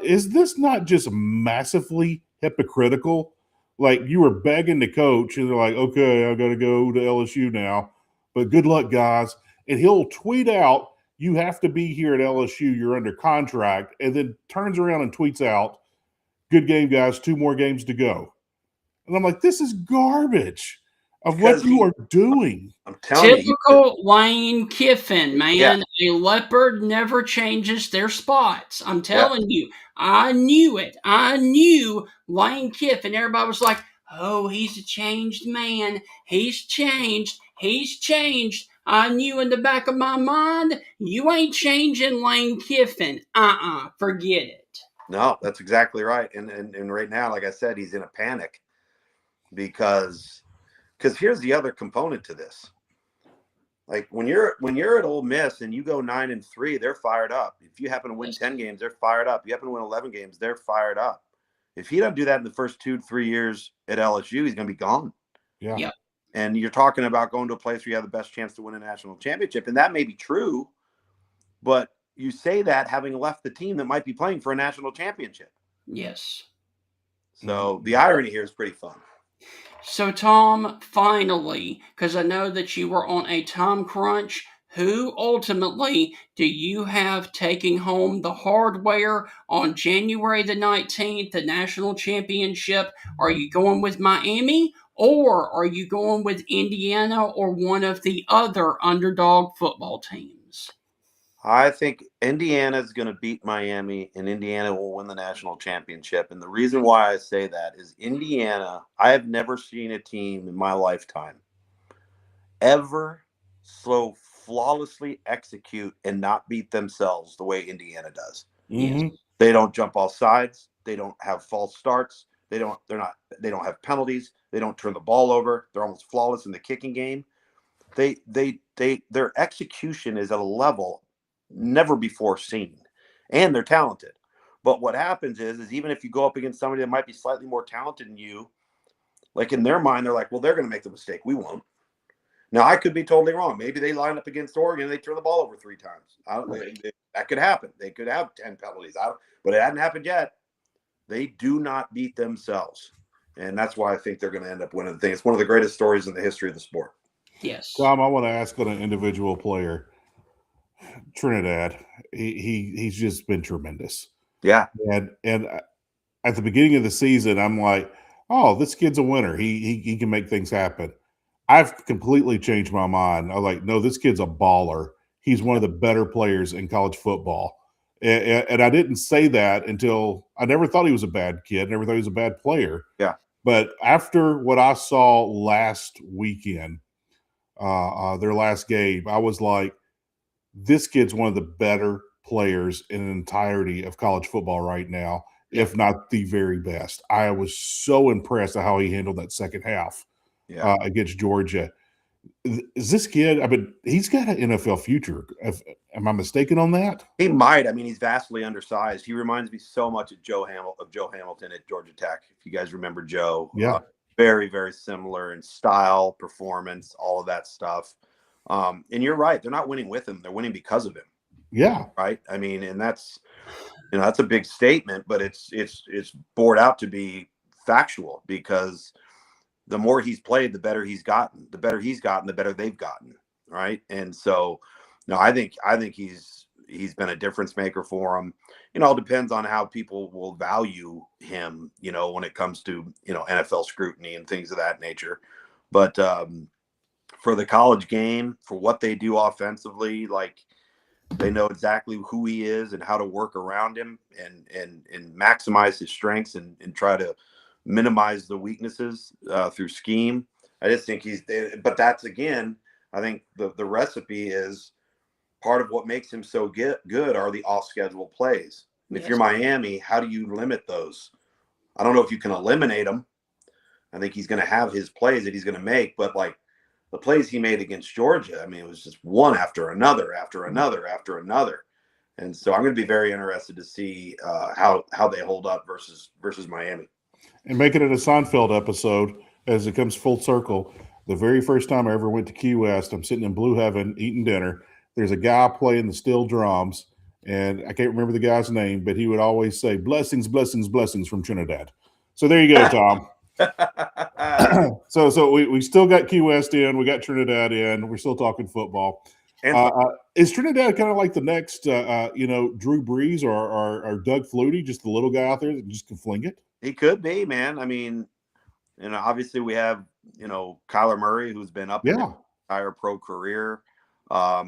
is this not just massively hypocritical? Like, you were begging to coach and they're like, okay, I got to go to LSU now, but good luck, guys. And he'll tweet out, you have to be here at LSU, you're under contract, and then turns around and tweets out, good game, guys, 2 more games to go. And I'm like, this is garbage of what you are doing. I'm telling you. Typical Lane Kiffin, man. Yeah. A leopard never changes their spots. I'm telling you. I knew it. I knew Lane Kiffin. Everybody was like, oh, he's a changed man. He's changed. He's changed. I knew in the back of my mind, you ain't changing Lane Kiffin. Forget it. No, that's exactly right. And right now, like I said, he's in a panic because here's the other component to this. Like when you're at Ole Miss and you go 9-3, they're fired up. If you happen to win 10 games, they're fired up. You happen to win 11 games, they're fired up. If he doesn't do that in the first 2-3 years at LSU, he's going to be gone. Yeah. Yep. And you're talking about going to a place where you have the best chance to win a national championship. And that may be true, but you say that having left the team that might be playing for a national championship. Yes. So the irony here is pretty fun. So, Tom, finally, because I know that you were on a time crunch, who ultimately do you have taking home the hardware on January the 19th, the national championship? Are you going with Miami, or are you going with Indiana or one of the other underdog football teams? I think Indiana is going to beat Miami, and Indiana will win the national championship. And the reason why I say that is Indiana, I have never seen a team in my lifetime ever so flawlessly execute and not beat themselves the way Indiana does. Mm-hmm. They don't jump off sides. They don't have false starts. They don't have penalties. They don't turn the ball over. They're almost flawless in the kicking game. Their execution is at a level never before seen, and they're talented. But what happens is even if you go up against somebody that might be slightly more talented than you, like in their mind, they're like, well, they're going to make the mistake. We won't. Now, I could be totally wrong. Maybe they line up against Oregon and they turn the ball over 3 times. That could happen. They could have 10 penalties, but it hadn't happened yet. They do not beat themselves. And that's why I think they're going to end up winning the thing. It's one of the greatest stories in the history of the sport. Yes. Tom, I want to ask on an individual player. Trinidad, he's just been tremendous. Yeah. And at the beginning of the season, I'm like, oh, this kid's a winner. He can make things happen. I've completely changed my mind. I'm like, no, this kid's a baller. He's one of the better players in college football. And I didn't say that until I never thought he was a bad kid. Never thought he was a bad player. Yeah. But after what I saw last weekend, their last game, I was like, this kid's one of the better players in the entirety of college football right now, if not the very best. I was so impressed at how he handled that second half against Georgia. Is this kid? I mean, he's got an NFL future. Am I mistaken on that? He might. I mean, he's vastly undersized. He reminds me so much of Joe Hamilton at Georgia Tech. If you guys remember Joe, very, very similar in style, performance, all of that stuff. And you're right. They're not winning with him. They're winning because of him. Yeah. Right. I mean, and that's a big statement, but it's bored out to be factual, because the more he's played, the better he's gotten. The better he's gotten, the better they've gotten. Right. And so, no, I think he's been a difference maker for him. It all depends on how people will value him, when it comes to, NFL scrutiny and things of that nature. But for the college game, for what they do offensively, like, they know exactly who he is and how to work around him and maximize his strengths and try to minimize the weaknesses through scheme. I just think but that's, again, I think the recipe is part of what makes him so good are the off-schedule plays. And if you're Miami, how do you limit those? I don't know if you can eliminate them. I think he's going to have his plays that he's going to make, but like the plays he made against Georgia, I mean, it was just one after another, after another, after another. And so I'm going to be very interested to see how they hold up versus Miami. And making it a Seinfeld episode as it comes full circle. The very first time I ever went to Key West, I'm sitting in Blue Heaven eating dinner. There's a guy playing the steel drums, and I can't remember the guy's name, but he would always say, "Blessings, blessings, blessings" from Trinidad. So there you go, Tom. So we still got Key West in. We got Trinidad in. We're still talking football. Is Trinidad kind of like the next, Drew Brees or Doug Flutie, just the little guy out there that just can fling it? He could be, man. I mean, obviously we have, Kyler Murray, who's been up in his entire pro career. Are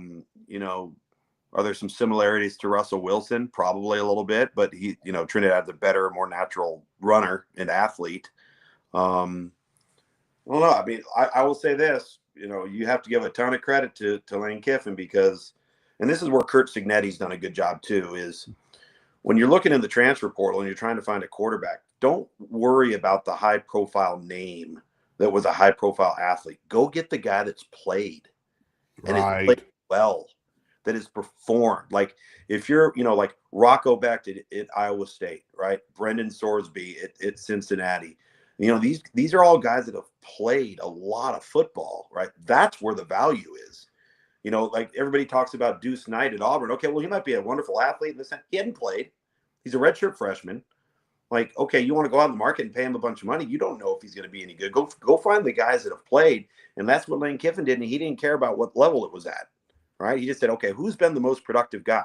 there some similarities to Russell Wilson? Probably a little bit, but he, Trinidad's a better, more natural runner and athlete. Well, no, I mean, I will say this, you have to give a ton of credit to Lane Kiffin, because, and this is where Curt Cignetti's done a good job too, is when you're looking in the transfer portal and you're trying to find a quarterback, don't worry about the high profile name that was a high profile athlete. Go get the guy that's played and has played well, that has performed. Like if you're, like Rocco Becht at Iowa State, right? Brendan Sorsby at Cincinnati. These are all guys that have played a lot of football, right? That's where the value is. Like everybody talks about Deuce Knight at Auburn. Okay, well, he might be a wonderful athlete in the sense he hadn't played. He's a redshirt freshman. Like, okay, you want to go out in the market and pay him a bunch of money. You don't know if he's going to be any good. Go find the guys that have played. And that's what Lane Kiffin did. And he didn't care about what level it was at, right? He just said, okay, who's been the most productive guy?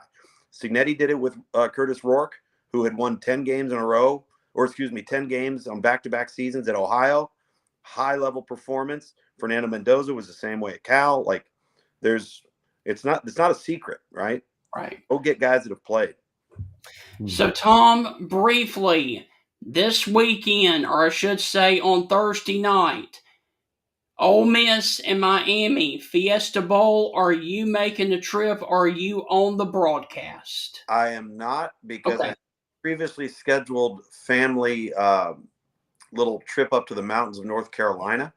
Cignetti did it with Curtis Rourke, who had won 10 games in a row, 10 games on back-to-back seasons at Ohio. High-level performance. Fernando Mendoza was the same way at Cal. Like, it's not a secret, right? Right. Go get guys that have played. So, Tom, briefly, this weekend, or I should say on Thursday night, Ole Miss and Miami, Fiesta Bowl, are you making the trip, or are you on the broadcast? I am not, because I previously scheduled family little trip up to the mountains of North Carolina.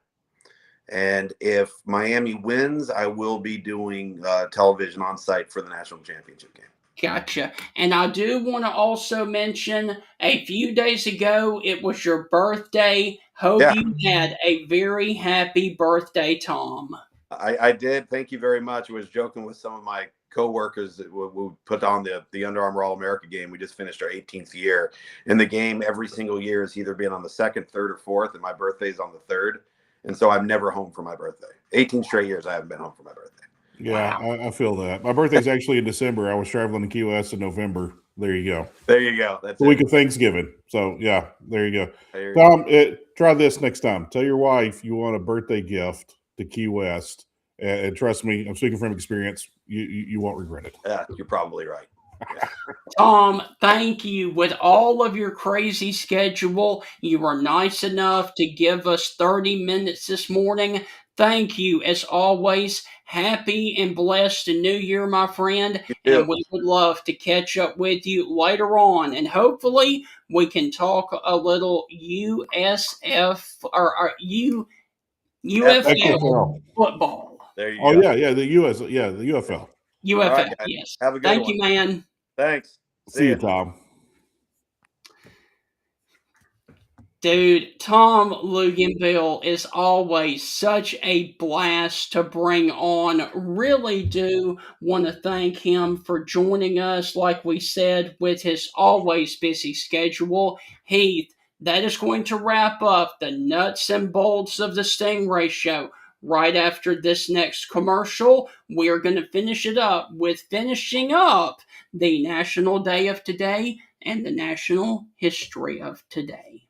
And if Miami wins, I will be doing television on site for the national championship game. Gotcha. And I do want to also mention, a few days ago, it was your birthday. Hope you had a very happy birthday, Tom. I did. Thank you very much. I was joking with some of my coworkers that we put on the Under Armour All-America game. We just finished our 18th year. And the game every single year has either been on the 2nd, 3rd, or 4th, and my birthday's on the 3rd. And so I'm never home for my birthday. 18 straight years I haven't been home for my birthday. Yeah, wow. I feel that. My birthday's actually in December. I was traveling to Key West in November. There you go. There you go. That's the week of Thanksgiving. So, yeah, there you go. Tom, try this next time. Tell your wife you want a birthday gift to Key West. And trust me, I'm speaking from experience. You won't regret it. Yeah, you're probably right. Yeah. Tom, thank you. With all of your crazy schedule, you were nice enough to give us 30 minutes this morning. Thank you, as always. Happy and blessed New Year, my friend. And we would love to catch up with you later on. And hopefully, we can talk a little USF or UFL football. There you go. Oh, yeah, the UFL. UFL, right, yes. Have a good Thank one. you, man. Thanks. See you, Tom. Dude, Tom Luginbill is always such a blast to bring on. Really do want to thank him for joining us, like we said, with his always busy schedule. Heath, that is going to wrap up the nuts and bolts of the Stingray Show. Right after this next commercial, we are going to finish it up with finishing up the National Day of Today and the National History of Today.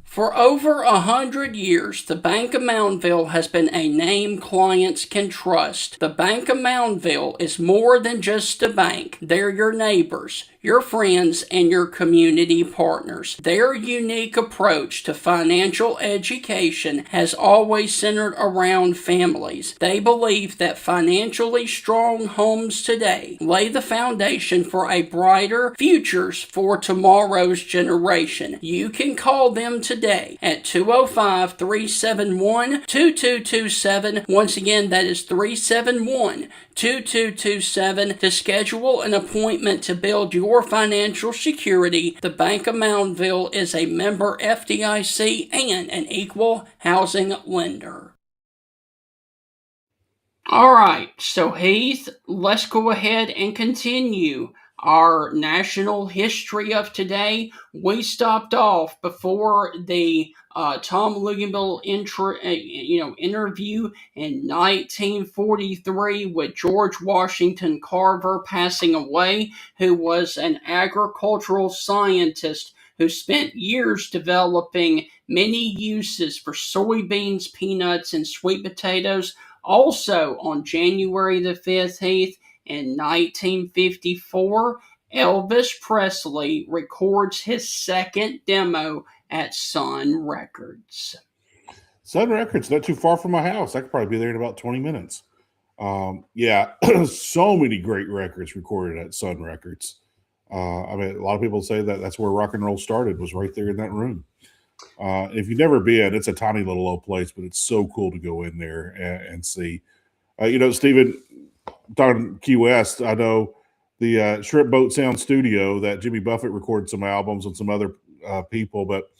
For over 100 years, the Bank of Moundville has been a name clients can trust. The Bank of Moundville is more than just a bank. They're your neighbors, your friends, and your community partners. Their unique approach to financial education has always centered around families. They believe that financially strong homes today lay the foundation for a brighter futures for tomorrow's generation. You can call them today at 205-371-2227. Once again, that is 371-2227 to schedule an appointment to build your financial security. The Bank of Moundville is a member FDIC and an equal housing lender. All right, so Heath, let's go ahead and continue our national history of today. We stopped off before the Tom Luginbill interview in 1943 with George Washington Carver passing away, who was an agricultural scientist who spent years developing many uses for soybeans, peanuts, and sweet potatoes. Also, on January the 5th, Heath, in 1954, Elvis Presley records his second demo at Sun Records. Sun Records, not too far from my house. I could probably be there in about 20 minutes. Yeah, so many great records recorded at Sun Records. I mean, a lot of people say that that's where rock and roll started, was right there in that room. If you've never been, it's a tiny little old place, but it's so cool to go in there and see. Stephen, talking Key West, I know the Shrimp Boat Sound Studio that Jimmy Buffett recorded some albums and some other people, but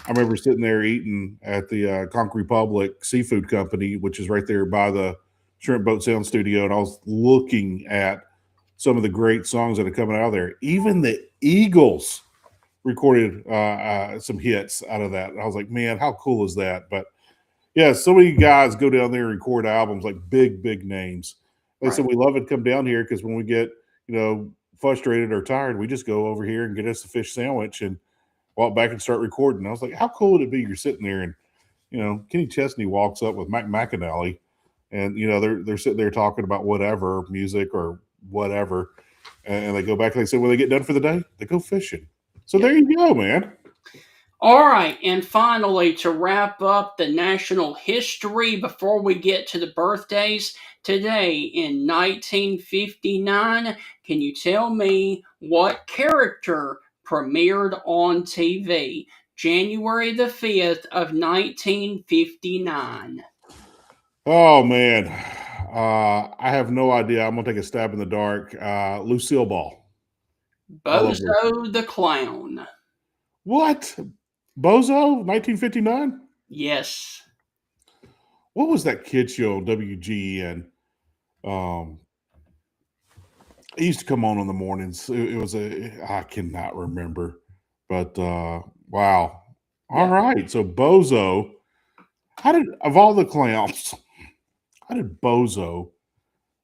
I remember sitting there eating at the Conch Republic Seafood Company, which is right there by the Shrimp Boat Sound Studio, and I was looking at some of the great songs that are coming out of there. Even the Eagles recorded some hits out of that. And I was like, man, how cool is that? But yeah, so many guys go down there and record albums, like big names. They said we love it to come down here because when we get, frustrated or tired, we just go over here and get us a fish sandwich and walk back and start recording. I was like, how cool would it be? You're sitting there and, Kenny Chesney walks up with Mike McAnally and, they're sitting there talking about whatever, music or whatever. And they go back and they say, when they get done for the day, they go fishing. So there you go, man. All right, and finally, to wrap up the national history before we get to the birthdays, today in 1959, can you tell me what character premiered on TV? January the 5th of 1959. Oh, man. I have no idea. I'm going to take a stab in the dark. Lucille Ball. Bozo the Clown. What? Bozo? 1959? Yes. What was that kid show on WGN? It used to come on the mornings. It was I cannot remember. But wow. All right. So Bozo, of all the clowns, how did Bozo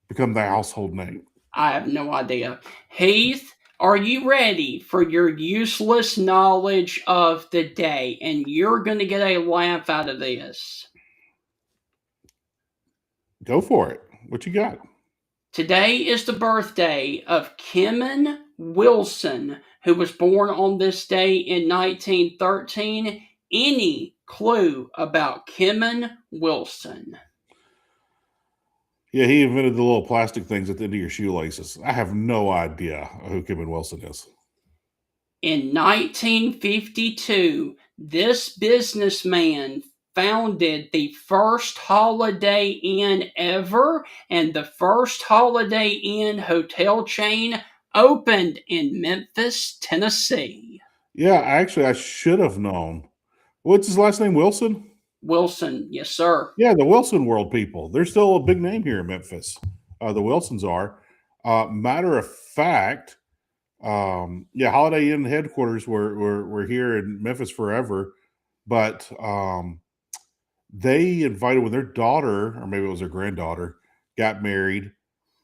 become the household name? I have no idea. Heath, are you ready for your useless knowledge of the day? And you're going to get a laugh out of this. Go for it. What you got? Today is the birthday of Kemmon Wilson, who was born on this day in 1913. Any clue about Kemmon Wilson? Yeah, he invented the little plastic things at the end of your shoelaces. I have no idea who Kevin Wilson is. In 1952, this businessman founded the first Holiday Inn ever, and the first Holiday Inn hotel chain opened in Memphis, Tennessee. Yeah, actually, I should have known. What's his last name? Wilson? Wilson, yes, sir. Yeah, the Wilson World people. They're still a big name here in Memphis. The Wilsons are. Matter of fact, Holiday Inn headquarters were here in Memphis forever, but they invited when their daughter, or maybe it was their granddaughter, got married.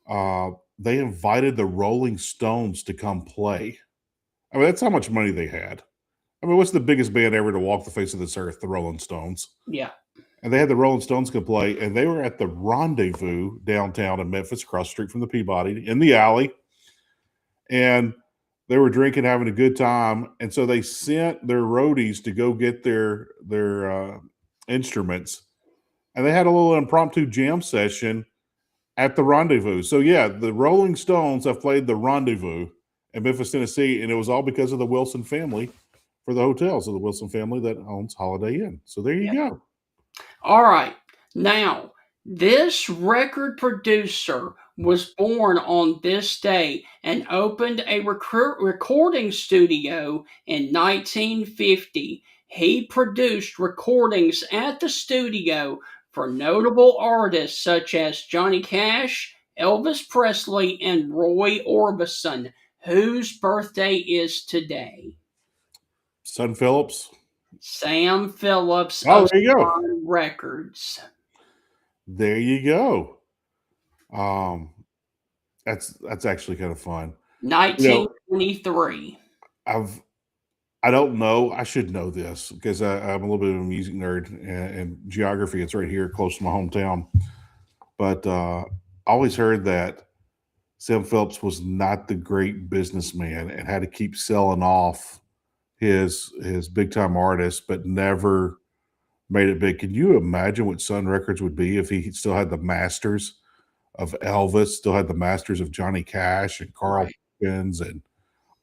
They invited the Rolling Stones to come play. I mean, that's how much money they had. I mean, what's the biggest band ever to walk the face of this earth? The Rolling Stones. Yeah. And they had the Rolling Stones come play, and they were at the Rendezvous downtown in Memphis, across the street from the Peabody, in the alley. And they were drinking, having a good time. And so they sent their roadies to go get their instruments. And they had a little impromptu jam session at the Rendezvous. So, yeah, the Rolling Stones have played the Rendezvous in Memphis, Tennessee, and it was all because of the Wilson family for the hotels of the Wilson family that owns Holiday Inn. So there you go. All right. Now, this record producer was born on this day and opened a recording studio in 1950. He produced recordings at the studio for notable artists such as Johnny Cash, Elvis Presley, and Roy Orbison, whose birthday is today. Son Phillips. Sam Phillips of there you go. Sun Records. There you go. That's actually kind of fun. 1923. I don't know. I should know this because I'm a little bit of a music nerd and geography. It's right here close to my hometown. But I always heard that Sam Phillips was not the great businessman and had to keep selling off his big time artists, but never made it big. Can you imagine what Sun Records would be if he still had the masters of Elvis, still had the masters of Johnny Cash and Carl Perkins and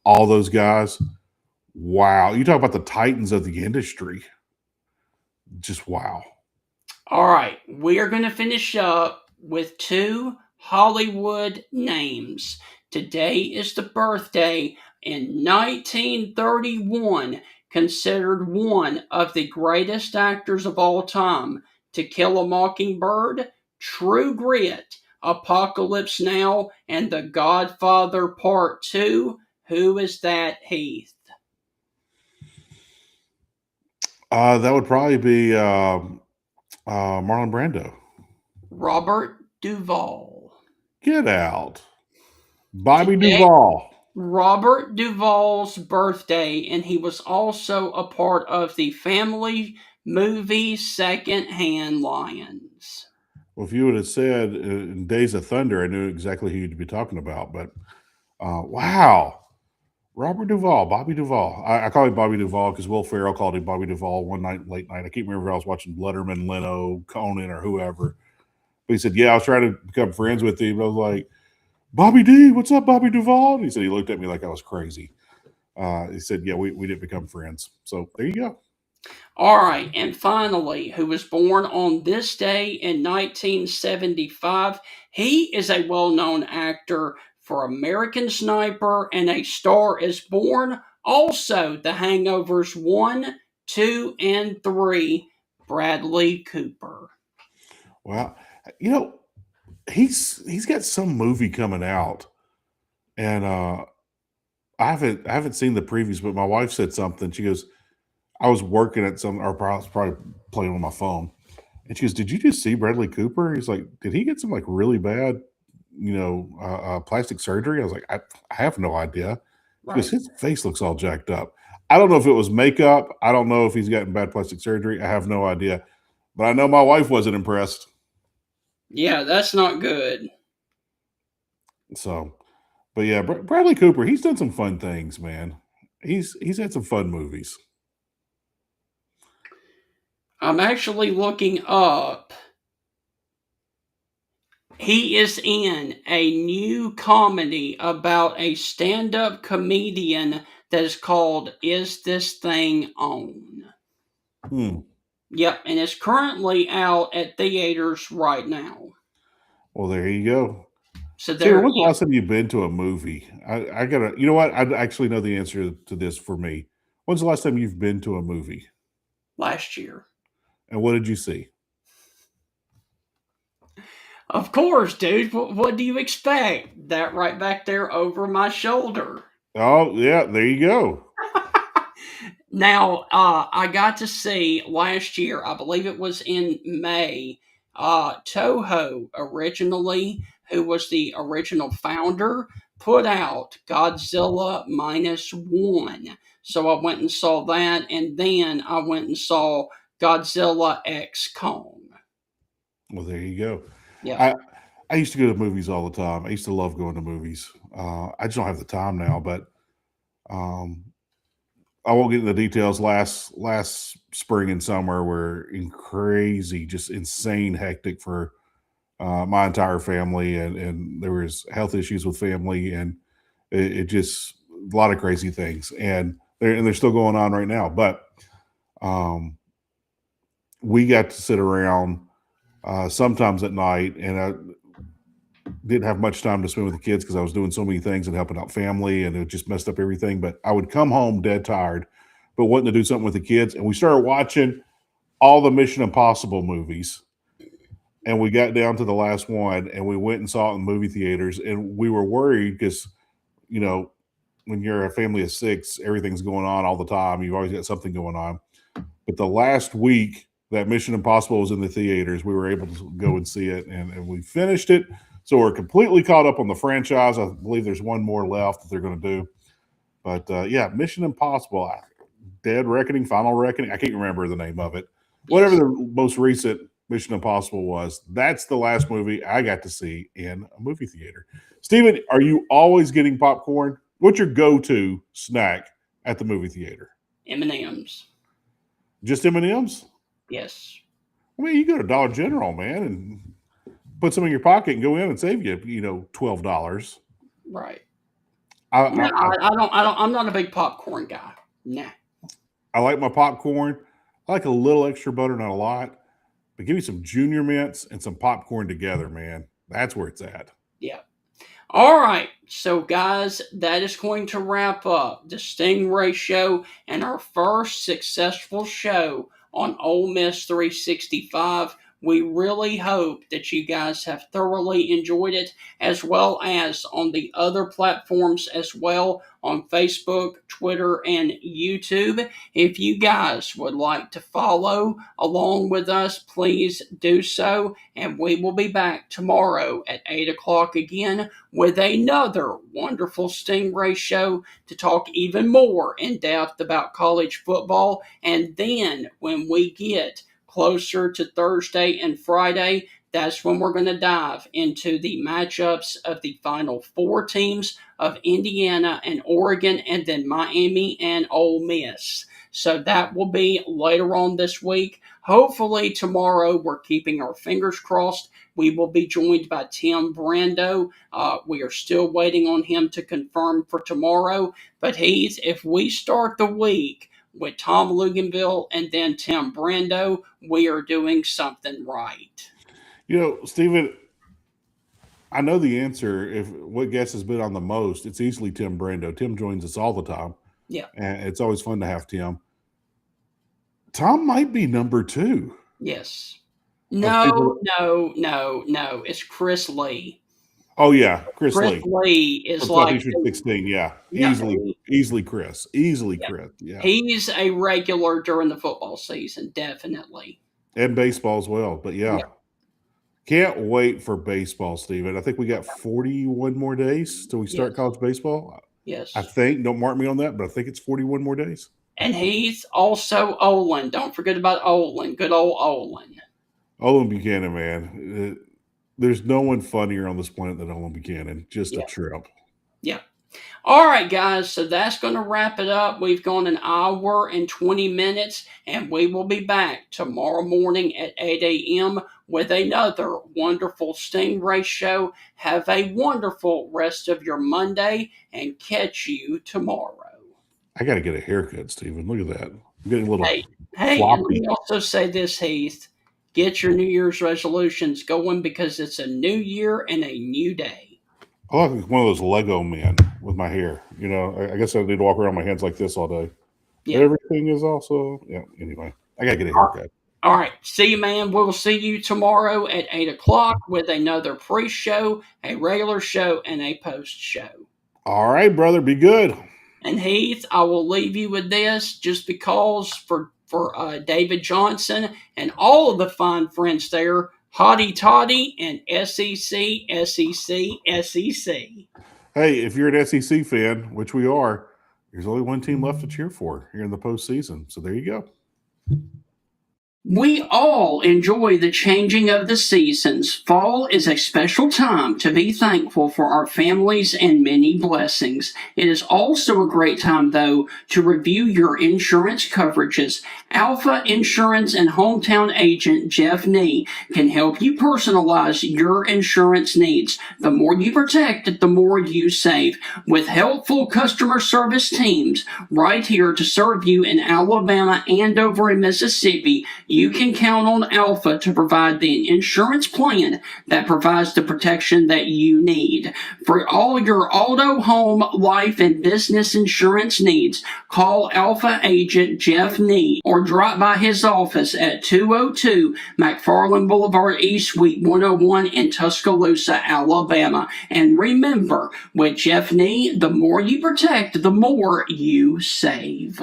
all those guys? Wow. You talk about the titans of the industry. Just wow. All right. We are going to finish up with two Hollywood names. Today is the birthday in 1931, considered one of the greatest actors of all time. To Kill a Mockingbird, True Grit, Apocalypse Now, and The Godfather Part 2. Who is that, Heath? That would probably be Marlon Brando. Robert Duvall. Get out. Bobby Duvall. Robert Duvall's birthday, and he was also a part of the family movie Secondhand Lions. Well, if you would have said in Days of Thunder, I knew exactly who you'd be talking about. But wow. Robert Duvall, Bobby Duvall. I call him Bobby Duvall because Will Ferrell called him Bobby Duvall one night, late night. I can't remember if I was watching Letterman, Leno, Conan, or whoever. But he said, yeah, I was trying to become friends with him. I was like, Bobby D, what's up, Bobby Duvall? And he said he looked at me like I was crazy. He said, yeah, we didn't become friends. So there you go. All right. And finally, who was born on this day in 1975. He is a well-known actor for American Sniper and A Star is Born. Also, The Hangovers 1, 2, and 3. Bradley Cooper. Well, you know, he's got some movie coming out, and I haven't seen the previews, but my wife said something. She goes, I was working at some, or I was probably playing on my phone, and she goes, "Did you just see Bradley Cooper?" He's like, "Did he get some like really bad, plastic surgery?" I was like, "I have no idea." She goes, Right. "His face looks all jacked up." I don't know if it was makeup. I don't know if he's gotten bad plastic surgery. I have no idea, but I know my wife wasn't impressed. Yeah, that's not good. So, but yeah, Bradley Cooper, he's done some fun things, man. He's had some fun movies. I'm actually looking up. He is in a new comedy about a stand-up comedian that is called "Is This Thing On?" Hmm. Yep, and it's currently out at theaters right now. Well, there you go. So Steven, there, when's the yeah, last time you've been to a movie? I gotta, you know what? I actually know the answer to this for me. When's the last time you've been to a movie? last year. And what did you see? Of course, dude. What do you expect? That right back there over my shoulder. Oh, yeah, there you go. Now, I got to see last year, I believe it was in May, Toho originally, who was the original founder, put out Godzilla Minus One. So I went and saw that, and then I went and saw Godzilla X Kong. Well, there you go. Yeah. I I used to go to movies all the time. I used to love going to movies. I just don't have the time now, but um, I won't get into the details. Last spring and summer were crazy, just insane, hectic for my entire family, and there was health issues with family, and it just a lot of crazy things, and they're still going on right now. But um, we got to sit around sometimes at night, and I didn't have much time to spend with the kids because I was doing so many things and helping out family, and it just messed up everything. But I would come home dead tired, but wanting to do something with the kids, and we started watching all the Mission Impossible movies. And we got down to the last one, and we went and saw it in movie theaters, and we were worried because, you know, when you're a family of six, everything's going on all the time. You've always got something going on. But the last week that Mission Impossible was in the theaters, we were able to go and see it, and we finished it. So we're completely caught up on the franchise. I believe there's one more left that they're going to do. But yeah, Mission Impossible, Dead Reckoning, Final Reckoning. I can't remember the name of it. Whatever Yes. the most recent Mission Impossible was, that's the last movie I got to see in a movie theater. Steven, are you always getting popcorn? What's your go-to snack at the movie theater? M&M's. Just M&Ms? Yes. I mean, you go to Dollar General, man, and put some in your pocket and go in and save you, $12. Right. I, No, I, I'm not a big popcorn guy. Nah. I like my popcorn. I like a little extra butter, not a lot. But give me some Junior Mints and some popcorn together, man. That's where it's at. Yeah. All right. So, guys, that is going to wrap up the Stingray Show and our first successful show on Ole Miss 365. We really hope that you guys have thoroughly enjoyed it, as well as on the other platforms as well, on Facebook, Twitter, and YouTube. If you guys would like to follow along with us, please do so. And we will be back tomorrow at 8 o'clock again with another wonderful Stingray show to talk even more in depth about college football. And then when we get closer to Thursday and Friday, that's when we're going to dive into the matchups of the final four teams of Indiana and Oregon, and then Miami and Ole Miss. So that will be later on this week. Hopefully tomorrow, we're keeping our fingers crossed. We will be joined by Tim Brando. We are still waiting on him to confirm for tomorrow. But if we start the week with Tom Luginbill and then Tim Brando, we are doing something right. Steven, I know the answer. If what guest has been on the most, it's easily Tim Brando. Tim joins us all the time. Yeah. And it's always fun to have Tim. Tom might be number 2. Yes. No. It's Chris Lee. Oh yeah, Chris Chris Lee Lee is from like, Southeastern 16. Yeah, yeah, easily Chris, easily yeah. Chris. Yeah, He's a regular during the football season, definitely. and baseball as well. But yeah, Yeah. can't wait for baseball, Steven. I think we got 41 more days till we start Yes. college baseball. Yes. I think. Don't mark me on that, but I think it's 41 more days. And he's also Olin. Don't forget about Olin. Good old Olin. Olin Buchanan, man. There's no one funnier on this planet than Olin Buchanan. Just a Yeah. trip. Yeah. All right, guys. So that's going to wrap it up. We've gone an hour and 20 minutes, and we will be back tomorrow morning at 8 a.m. with another wonderful Stingray show. Have a wonderful rest of your Monday, and catch you tomorrow. I got to get a haircut, Steven. Look at that. I'm getting a little Hey, and let floppy. me also say this, Heath. Get your New Year's resolutions going because it's a new year and a new day. I look like one of those Lego men with my hair. You know, I guess I need to walk around my hands like this all day. Yeah. Everything is also, anyway, I got to get a haircut. All right. See you, man. We'll see you tomorrow at 8 o'clock with another pre-show, a regular show, and a post-show. All right, brother. Be good. And Heath, I will leave you with this just because for David Johnson and all of the fine friends there, Hottie Toddy and SEC. Hey, if you're an SEC fan, which we are, there's only one team left to cheer for here in the postseason. So there you go. We all enjoy the changing of the seasons. Fall is a special time to be thankful for our families and many blessings. It is also a great time, though, to review your insurance coverages. Alpha Insurance and hometown agent Jeff Nee can help you personalize your insurance needs. The more you protect, the more you save. With helpful customer service teams right here to serve you in Alabama and over in Mississippi, you can count on Alpha to provide the insurance plan that provides the protection that you need. For all your auto, home, life, and business insurance needs, call Alpha agent Jeff Nee or drop by his office at 202 McFarland Boulevard East, Suite 101 in Tuscaloosa, Alabama. And remember, with Jeff Nee, the more you protect, the more you save.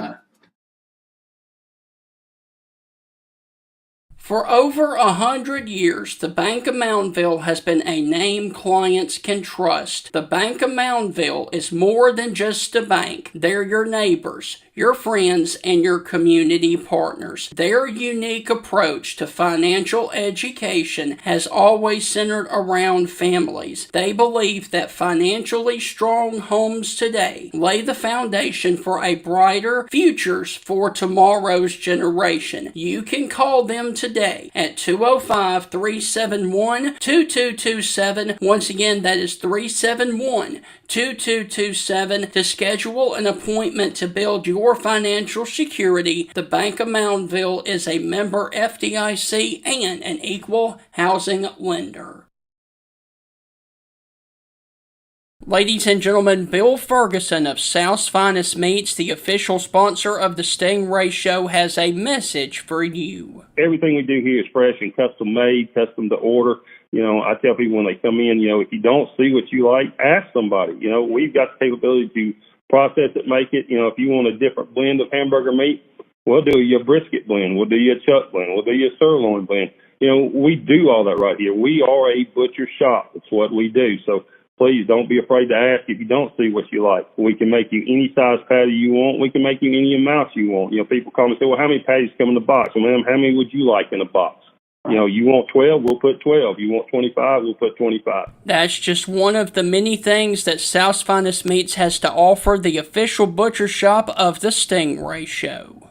For over 100 years, the Bank of Moundville has been a name clients can trust. The Bank of Moundville is more than just a bank. They're your neighbors, your friends, and your community partners. Their unique approach to financial education has always centered around families. They believe that financially strong homes today lay the foundation for a brighter futures for tomorrow's generation. You can call them today at 205-371-2227. Once again, that is 371-2227 to schedule an appointment to build your financial security. The Bank of Moundville is a member FDIC and an equal housing lender. Ladies and gentlemen, Bill Ferguson of South's Finest Meats, the official sponsor of the Stingray Show, has a message for you. Everything we do here is fresh and custom made, custom to order. You know, I tell people when they come in, if you don't see what you like, ask somebody. We've got the capability to process it, make it. If you want a different blend of hamburger meat, we'll do your brisket blend. We'll do your chuck blend. We'll do your sirloin blend. We do all that right here. We are a butcher shop. That's what we do. So please don't be afraid to ask if you don't see what you like. We can make you any size patty you want. We can make you any amount you want. People call me and say, well, how many patties come in the box? Well, ma'am, how many would you like in a box? You want 12, we'll put 12. You want 25, we'll put 25. That's just one of the many things that South's Finest Meats has to offer, the official butcher shop of the Stingray Show.